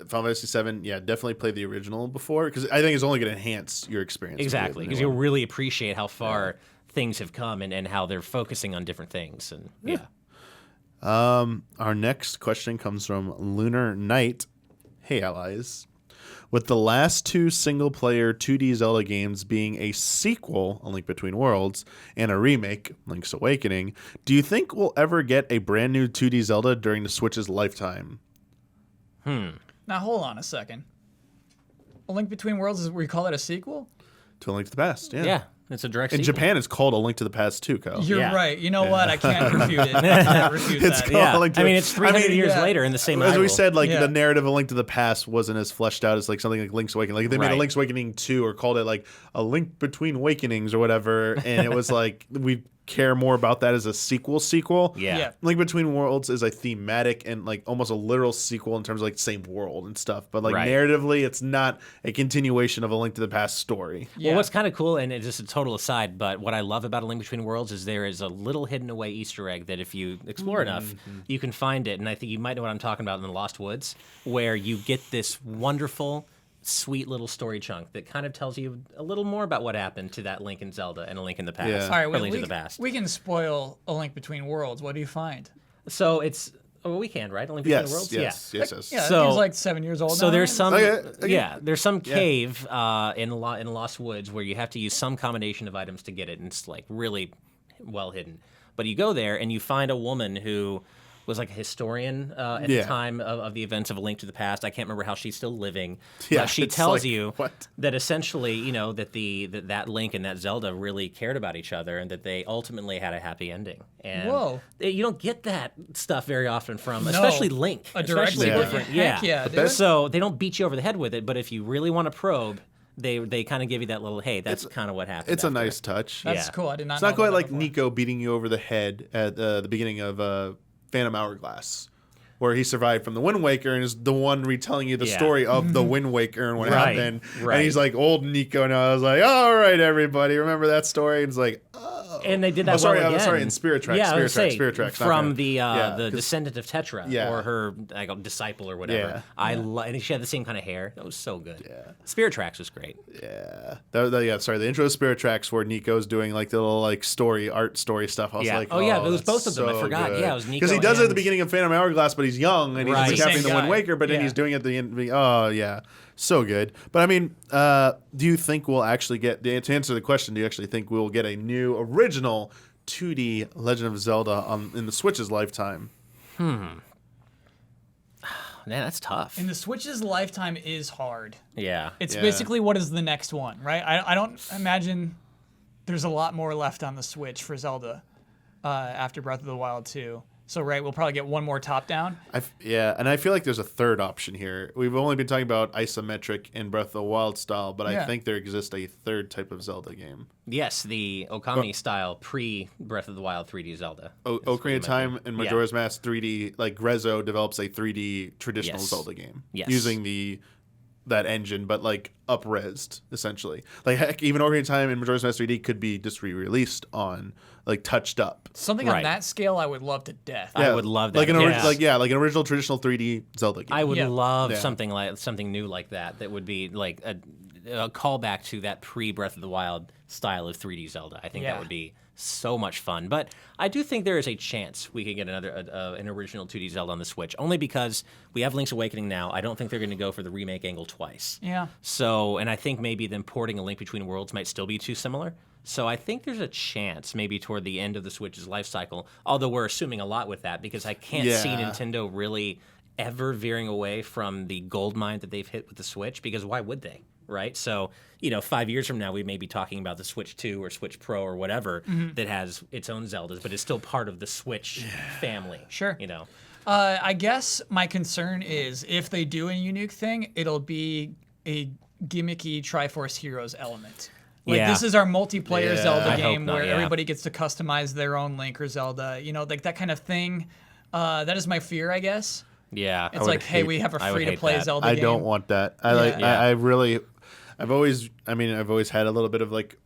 Final Fantasy VII, definitely play the original before, because I think it's only going to enhance your experience. Exactly, because you'll really appreciate how far things have come and how they're focusing on different things. And our next question comes from Lunar Knight. Hey, allies. With the last two single-player 2D Zelda games being a sequel, A Link Between Worlds, and a remake, Link's Awakening, do you think we'll ever get a brand new 2D Zelda during the Switch's lifetime? Now, hold on a second. A Link Between Worlds, we call that a sequel? To A Link to the Past, yeah. It's a direct In sequel. Japan, it's called A Link to the Past too, Kyle. You're right. You know what? I can't refute it. I can't refute It's that. called A Link to it's 300 years later in the same As we idol. said, the narrative of A Link to the Past wasn't as fleshed out as something like Link's Awakening. Like they made a Link's Awakening 2 or called it A Link Between Awakenings or whatever, and it was we care more about that as a sequel. Yeah. Link Between Worlds is a thematic and almost a literal sequel in terms of same world and stuff, but narratively it's not a continuation of A Link to the Past story. Well, what's kind of cool, and it's just a total aside, but what I love about A Link Between Worlds is there is a little hidden away Easter egg that if you explore enough, you can find it, and I think you might know what I'm talking about in the Lost Woods, where you get this wonderful, sweet little story chunk that kind of tells you a little more about what happened to that Link in Zelda and A Link in the Past. Yeah. All right, or Link to the Past. We can spoil A Link Between Worlds. What do you find? So it's... Oh, we can, right? A Link Between the Worlds? Yes. Yeah, So- that game's 7 years old So now, there's right? some, there's some cave in Lost Woods where you have to use some combination of items to get it, and it's really well hidden. But you go there and you find a woman who was a historian at the time of the events of A Link to the Past. I can't remember how she's still living. Yeah, she tells you what? that essentially, that that Link and that Zelda really cared about each other, and that they ultimately had a happy ending. And Whoa. You don't get that stuff very often especially Link. A direct especially sequel? different. Heck yeah, dude. So they don't beat you over the head with it, but if you really want to probe, they kind of give you that little, hey, that's kind of what happened. It's a nice touch. That's cool. I did not It's know not quite about like that before. Nico beating you over the head at the beginning of Phantom Hourglass, where he survived from the Wind Waker and is the one retelling you the story of the Wind Waker and what happened. Right. And he's old Nico now. I was like, all right, everybody, remember that story? And it's like, oh. And they did that I'm again. in Spirit Tracks. Yeah, Spirit Tracks. From the descendant of Tetra, or her disciple or whatever. Yeah. And she had the same kind of hair. That was so good. Yeah. Spirit Tracks was great. Yeah. The intro of Spirit Tracks where Nico's doing the little art story stuff. I was like, oh yeah, it was both of them. I forgot. Good. Yeah, it was Nico. Because he does it at the beginning of Phantom Hourglass, but he's young and he's recapping the Wind Waker, but then he's doing it at the end. Oh yeah, so good. But I mean, do you think we'll actually get to answer the question? Do you actually think we'll get a new original 2D Legend of Zelda in the Switch's lifetime? Man, that's tough. And the Switch's lifetime is hard. Yeah. It's basically what is the next one, right? I don't imagine there's a lot more left on the Switch for Zelda after Breath of the Wild 2. So, right, we'll probably get one more top-down. And I feel like there's a third option here. We've only been talking about isometric and Breath of the Wild style, but I think there exists a third type of Zelda game. Yes, the Okami style pre-Breath of the Wild 3D Zelda. Ocarina of Time and Majora's Mask 3D, like Grezzo develops a 3D traditional Zelda game using that engine, but like up-resed, essentially. Like, heck, even Ocarina of Time and Majora's Mask 3D could be just re-released on, like, touched up. Something on that scale I would love to death. I would love that. Like like an original traditional 3D Zelda game. I would love something new like that. That would be like a callback to that pre-Breath of the Wild style of 3D Zelda. I think that would be so much fun. But I do think there is a chance we could get an original 2D Zelda on the Switch, only because we have Link's Awakening now. I don't think they're going to go for the remake angle twice. Yeah. So, and I think maybe them porting A Link Between Worlds might still be too similar. So I think there's a chance maybe toward the end of the Switch's life cycle, although we're assuming a lot with that because I can't see Nintendo really ever veering away from the gold mine that they've hit with the Switch, because why would they? Right? So, 5 years from now, we may be talking about the Switch 2 or Switch Pro or whatever that has its own Zeldas, but it's still part of the Switch family. Sure. I guess my concern is if they do a unique thing, it'll be a gimmicky Triforce Heroes element. Like, this is our multiplayer Zelda game where everybody gets to customize their own Link or Zelda. Like that kind of thing. That is my fear, I guess. Yeah. It's like, hey, we have a free-to-play Zelda game. I don't want that. I've always had a little bit of like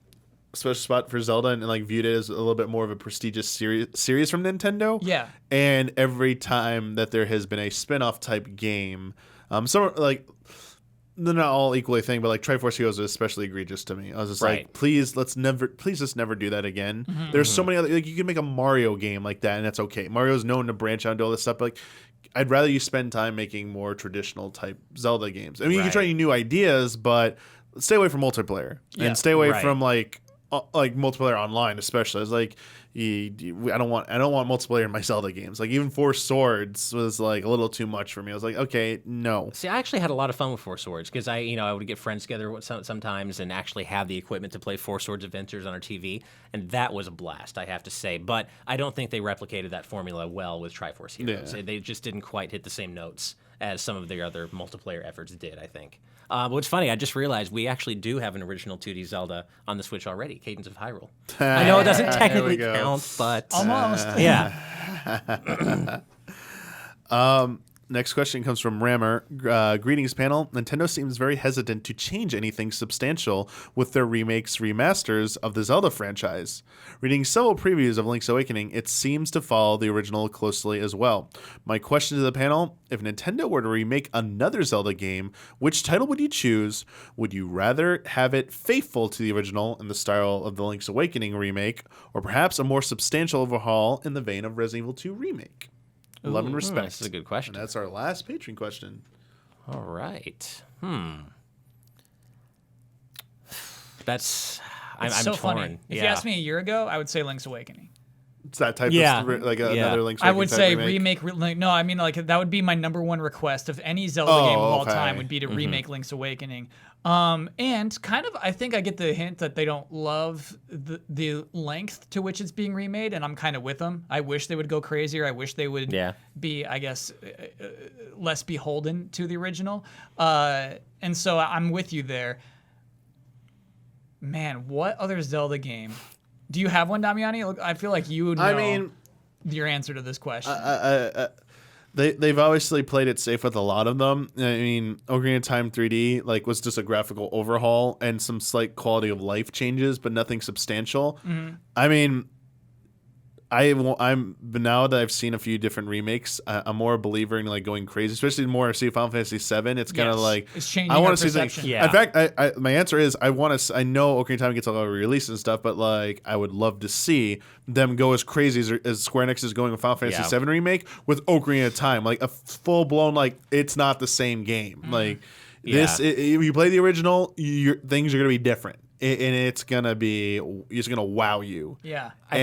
a special spot for Zelda and like viewed it as a little bit more of a prestigious series from Nintendo. Yeah. And every time that there has been a spin-off type game, some like they're not all equally a thing, but like Triforce Heroes is especially egregious to me. I was just like, please just never do that again. There's so many other, like, you can make a Mario game like that and that's okay. Mario's known to branch out and do all this stuff, but like, I'd rather you spend time making more traditional type Zelda games. I mean, you can try new ideas, but stay away from multiplayer and stay away from like multiplayer online, especially. It's like I don't want multiplayer in my Zelda games. Like even Four Swords was like a little too much for me. I was like, okay, no. See, I actually had a lot of fun with Four Swords because I would get friends together sometimes and actually have the equipment to play Four Swords Adventures on our TV, and that was a blast, I have to say. But I don't think they replicated that formula well with Triforce Heroes. They just didn't quite hit the same notes as some of their other multiplayer efforts did, I think. What's funny, I just realized we actually do have an original 2D Zelda on the Switch already, Cadence of Hyrule. I know it doesn't technically count, but... Almost. Yeah. Next question comes from Rammer. Greetings, panel. Nintendo seems very hesitant to change anything substantial with their remakes, remasters of the Zelda franchise. Reading several previews of Link's Awakening, it seems to follow the original closely as well. My question to the panel, if Nintendo were to remake another Zelda game, which title would you choose? Would you rather have it faithful to the original in the style of the Link's Awakening remake, or perhaps a more substantial overhaul in the vein of Resident Evil 2 Remake? Love and respect. This is a good question. And that's our last Patreon question. All right. That's... I'm so torn. funny. If you asked me a year ago, I would say Link's Awakening. It's that type of like another Link's Awakening. I would say remake. No, I mean like that would be my number one request of any Zelda game of all time would be to remake Link's Awakening. And kind of, I think I get the hint that they don't love the length to which it's being remade, and I'm kind of with them. I wish they would go crazier. I wish they would be, I guess, less beholden to the original. And so I'm with you there. Man, what other Zelda game? Do you have one, Damiani? Look, I feel like you would know your answer to this question. They've obviously played it safe with a lot of them. I mean, Ocarina of Time 3D was just a graphical overhaul and some slight quality of life changes, but nothing substantial. I mean, but now that I've seen a few different remakes, I'm more a believer in going crazy, especially the more I see Final Fantasy VII. It's kind of like it's changing. I want to see perception. In fact, my answer is I want to. I know Ocarina of Time gets a lot of release and stuff, but I would love to see them go as crazy as Square Enix is going with Final Fantasy VII remake with Ocarina of Time, like a full blown it's not the same game. If you play the original, things are gonna be different. And it's gonna wow you. Yeah, I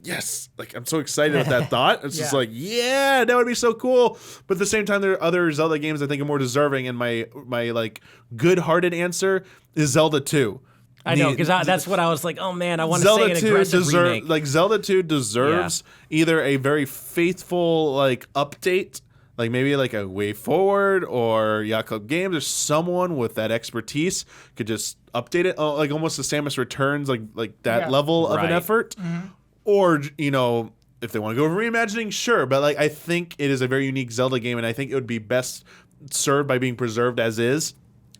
yes, like I'm so excited at that thought. It's just Yeah. like, yeah, that would be so cool. But at the same time, there are other Zelda games I think are more deserving, and my like good-hearted answer is Zelda 2. I know, because that's what I was like, oh man, I want to Zelda say an 2 aggressive remake. like Zelda 2 deserves either a very faithful like update, like maybe like a Way Forward or Yacht Club Games or someone with that expertise could just update it, like almost the Samus Returns, like that level of an effort. Or, you know, if they want to go over reimagining, sure. But like I think it is a very unique Zelda game, and I think it would be best served by being preserved as is.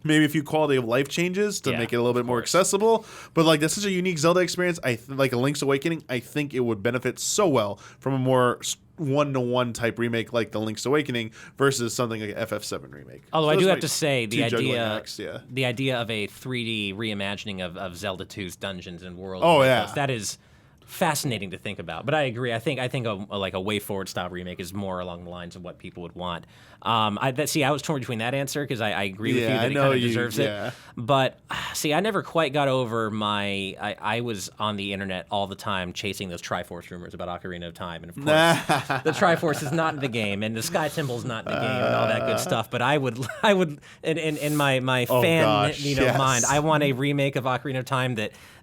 Maybe a few quality of life changes to make it a little bit more accessible. But like that's such a unique Zelda experience. Like a Link's Awakening, I think it would benefit so well from a more one-to-one type remake like the Link's Awakening versus something like an FF7 remake. Although So I do those are have my to say two juggling acts, the idea of a 3D reimagining of Zelda 2's dungeons and worlds. Oh, yeah. That is fascinating to think about. But I agree. I think like a Way Forward style remake is more along the lines of what people would want. I was torn between that answer because I agree with you that it kind of deserves it. But see, I never quite got over I was on the internet all the time chasing those Triforce rumors about Ocarina of Time, and of course the Triforce is not in the game, and the Sky Temple's not in the game, and all that good stuff. But I would in my fan mind, I want a remake of Ocarina of Time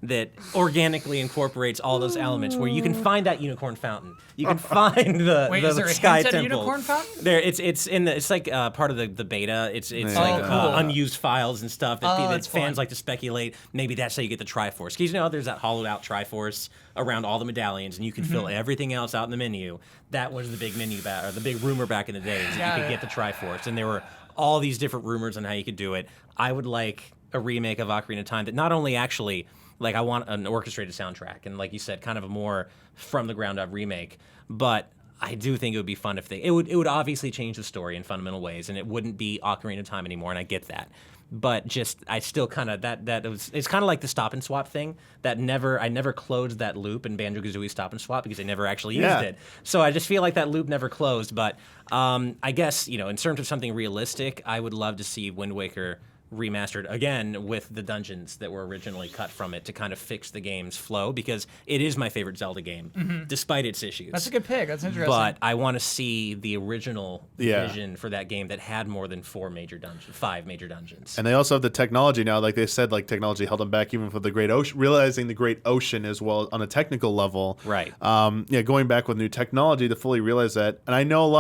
that organically incorporates all those elements, where you can find that unicorn fountain, you can find the is there Sky a hint at a Temple. unicorn fountain? There, it's like part of the beta. It's like cool. unused files and stuff that that's fans fun. like to speculate. Maybe that's how you get the Triforce. Because you know there's that hollowed out Triforce around all the medallions, and you can fill everything else out in the menu. That was the big menu or the big rumor back in the day, is that you could get the Triforce, and there were all these different rumors on how you could do it. I would like a remake of Ocarina of Time that not only actually, like, I want an orchestrated soundtrack, and like you said, kind of a more from the ground up remake, but I do think it would be fun if it would obviously change the story in fundamental ways, and it wouldn't be Ocarina of Time anymore, and I get that. But just I still kind of it's kind of like the stop and swap thing that I never closed that loop in Banjo-Kazooie Stop and Swap because they never actually used it. So I just feel like that loop never closed. But I guess, you know, in terms of something realistic, I would love to see Wind Waker remastered again with the dungeons that were originally cut from it to kind of fix the game's flow, because it is my favorite Zelda game despite its issues. That's a good pick. That's interesting. But I want to see the original vision for that game that had more than 5 major dungeons. And they also have the technology now, like they said, like technology held them back even for the Great Ocean, realizing the Great Ocean as well on a technical level. Right. Going back with new technology to fully realize that. And I know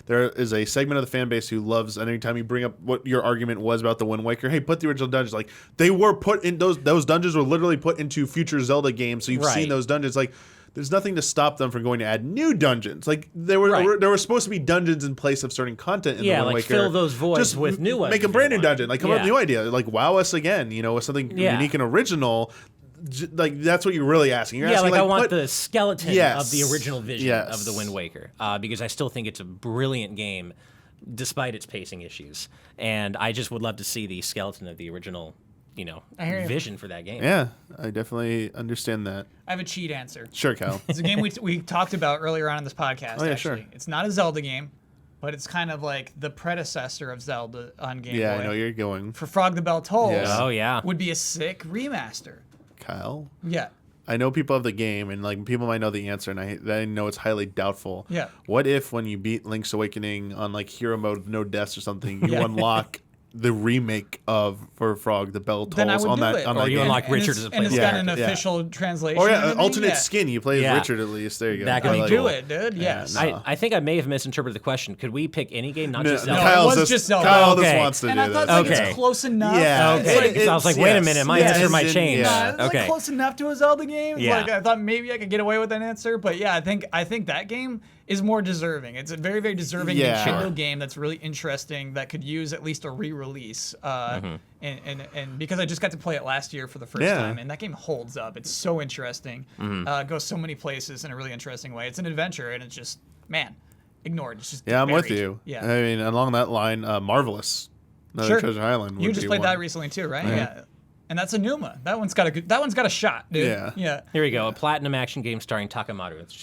there is a segment of the fan base who loves, and anytime you bring up what your argument was about the Wind Waker, hey, put the original dungeons, like they were put in those dungeons were literally put into future Zelda games, so you've seen those dungeons. Like there's nothing to stop them from going to add new dungeons. Like there were supposed to be dungeons in place of certain content in the Wind Waker. Fill those voids with new ones. Make a brand new dungeon. Like come up with a new idea. Like wow us again, you know, with something unique and original. Like that's what you're really asking. You're asking, I want the skeleton of the original vision Yes. of the Wind Waker, because I still think it's a brilliant game despite its pacing issues, and I just would love to see the skeleton of the original, you know, vision for that game. Yeah, I definitely understand that. I have a cheat answer. Sure, Cal. It's a game we talked about earlier on in this podcast. Oh, yeah, actually. sure. It's not a Zelda game, but it's kind of like the predecessor of Zelda on Game Boy. Yeah, I know you're going. For Frog the Bell Tolls. Yeah. Oh yeah. Would be a sick remaster. Kyle? Yeah. I know people have the game, and like people might know the answer, and I know it's highly doubtful. Yeah. What if when you beat Link's Awakening on like hero mode with no deaths or something, you unlock the remake for Frog the Bell Tolls Then I would on do that it. on Or that you game. unlock Richard as a And it's playable got an character. official translation. Oh and yeah, everything? alternate Yeah. skin. You play as Yeah. Richard at least. There you go. That I could mean, be do cool. it, dude. Yes. I think I may have misinterpreted the question. Could we pick any game, not just No, Zelda? Kyle- Kyle's was just Zelda. Kyle Okay. just wants to And do I thought that. like Okay. it's close enough. Yeah, It's Okay, like, because I was like, wait a minute, my answer might change. Yeah. It's like Okay. close enough to a Zelda game. Yeah. Like I thought maybe I could get away with that answer, but yeah, I think that game is more deserving. It's a very, very deserving Nintendo game that's really interesting that could use at least a re-release. And because I just got to play it last year for the first time, and that game holds up. It's so interesting. Goes so many places in a really interesting way. It's an adventure, and it's just ignored. It's just I'm with buried. you. Yeah. I mean, along that line, Marvelous, another Treasure Island. You would just be played one. that recently too, right? Yeah. And that's a Numa. That one's got a shot, dude. Yeah. Yeah. Here we go, a platinum action game starring Takamaru. It's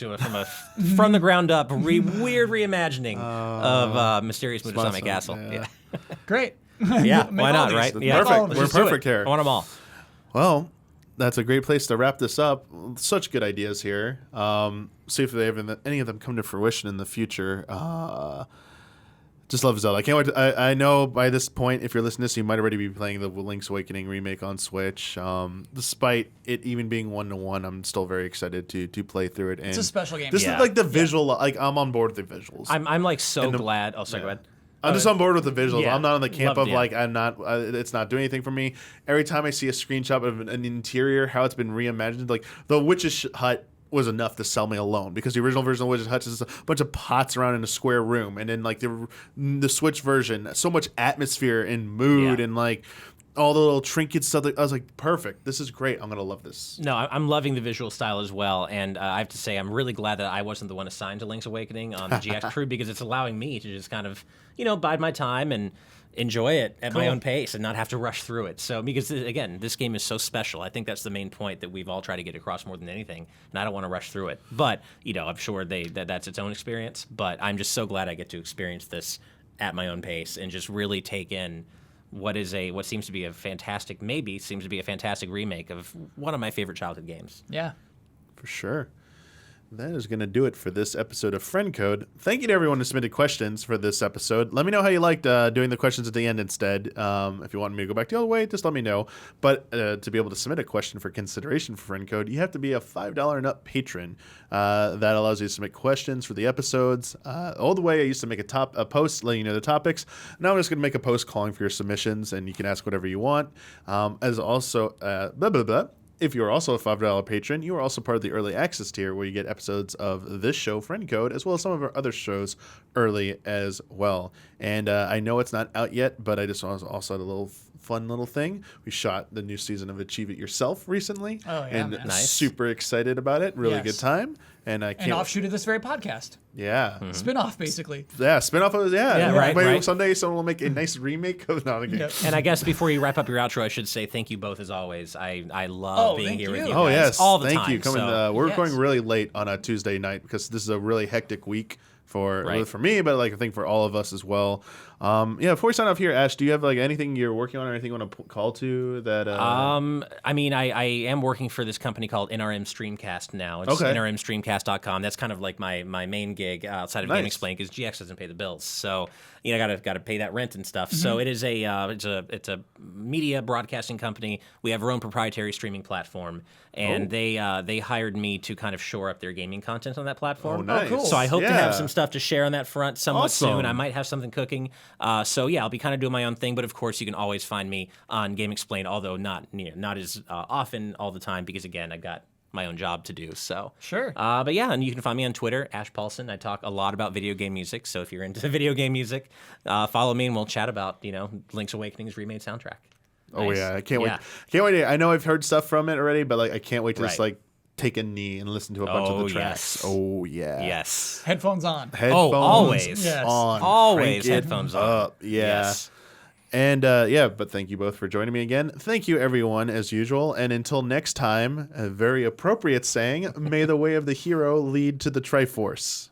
from the ground up, weird reimagining of Mysterious Mudasame Castle. yeah. Great. Yeah, Make why all not, these. right? That's Yeah, perfect. all of We're these. perfect here. I want them all. Well, that's a great place to wrap this up. Such good ideas here. See if they have any of them come to fruition in the future. Just love Zelda. I can't wait. I know by this point, if you're listening to this, you might already be playing the Link's Awakening remake on Switch. Despite it even being 1-to-1, I'm still very excited to play through it. And it's a special game. This is like the visual. Like I'm on board with the visuals. I'm like so glad. Oh, sorry, go ahead. I'm just on board with the visuals. Yeah. I'm not on the camp of Loved it. like I'm not. It's not doing anything for me. Every time I see a screenshot of an interior, how it's been reimagined, like the witch's hut was enough to sell me alone, because the original version of Witch's Hut is a bunch of pots around in a square room, and then like the Switch version, so much atmosphere and mood and like all the little trinkets stuff. I was like, perfect. This is great. I'm gonna love this. No, I'm loving the visual style as well, and I have to say I'm really glad that I wasn't the one assigned to Link's Awakening on the GX crew, because it's allowing me to just kind of bide my time and enjoy it at my own pace and not have to rush through it. So, because again, this game is so special. I think that's the main point that we've all tried to get across more than anything, and I don't want to rush through it. But I'm sure that's its own experience. But I'm just so glad I get to experience this at my own pace and just really take in what seems to be a fantastic remake of one of my favorite childhood games. Yeah, for sure. That is going to do it for this episode of Friend Code. Thank you to everyone who submitted questions for this episode. Let me know how you liked doing the questions at the end instead. If you want me to go back the other way, just let me know. But to be able to submit a question for consideration for Friend Code, you have to be a $5 and up patron. That allows you to submit questions for the episodes. All the way, I used to make a post letting you know the topics. Now I'm just going to make a post calling for your submissions, and you can ask whatever you want. As also, blah, blah, blah. If you are also a $5 patron, you are also part of the early access tier, where you get episodes of this show, Friend Code, as well as some of our other shows early as well. And I know it's not out yet, but I just also had a little fun little thing. We shot the new season of Achieve It Yourself recently. Oh, yeah, and nice. Super excited about it. Really good time. And I can't. An offshoot of this very podcast. Yeah. Mm-hmm. Spin-off, basically. Yeah, spin-off of it. Yeah, right, maybe right. someday someone will make a nice remake of the game. Yep. And I guess before you wrap up your outro, I should say thank you both as always. I love being here with you guys Oh, yes. all the thank time. you. Coming, so. we're going really late on a Tuesday night, because this is a really hectic week for me, but like I think for all of us as well. Before we sign off here, Ash, do you have like anything you're working on or anything you want to call to that? I mean, I am working for this company called NRM Streamcast now. It's nrmstreamcast.com. That's kind of like my main gig outside of Game Explain, because GX doesn't pay the bills. So gotta pay that rent and stuff. Mm-hmm. So it is it's a media broadcasting company. We have our own proprietary streaming platform, and they hired me to kind of shore up their gaming content on that platform. Oh, nice. Oh, cool. So I hope to have some stuff to share on that front somewhat Awesome. soon. I might have something cooking. I'll be kind of doing my own thing, but of course you can always find me on Game Explain, although not as often all the time, because again, I've got my own job to do. So sure. And you can find me on Twitter, Ash Paulsen. I talk a lot about video game music, so if you're into video game music, follow me and we'll chat about Link's Awakening's remade soundtrack. Oh Nice. yeah, I can't wait. Can't wait. I know I've heard stuff from it already, but like I can't wait to just Right. like take a knee and listen to a bunch of the tracks. Yes. Oh yeah. Yes. Headphones on. Headphones always. Yes. on. Always Crank it headphones on. up. Yeah. Yes. And but thank you both for joining me again. Thank you everyone as usual. And until next time, a very appropriate saying, may the way of the hero lead to the Triforce.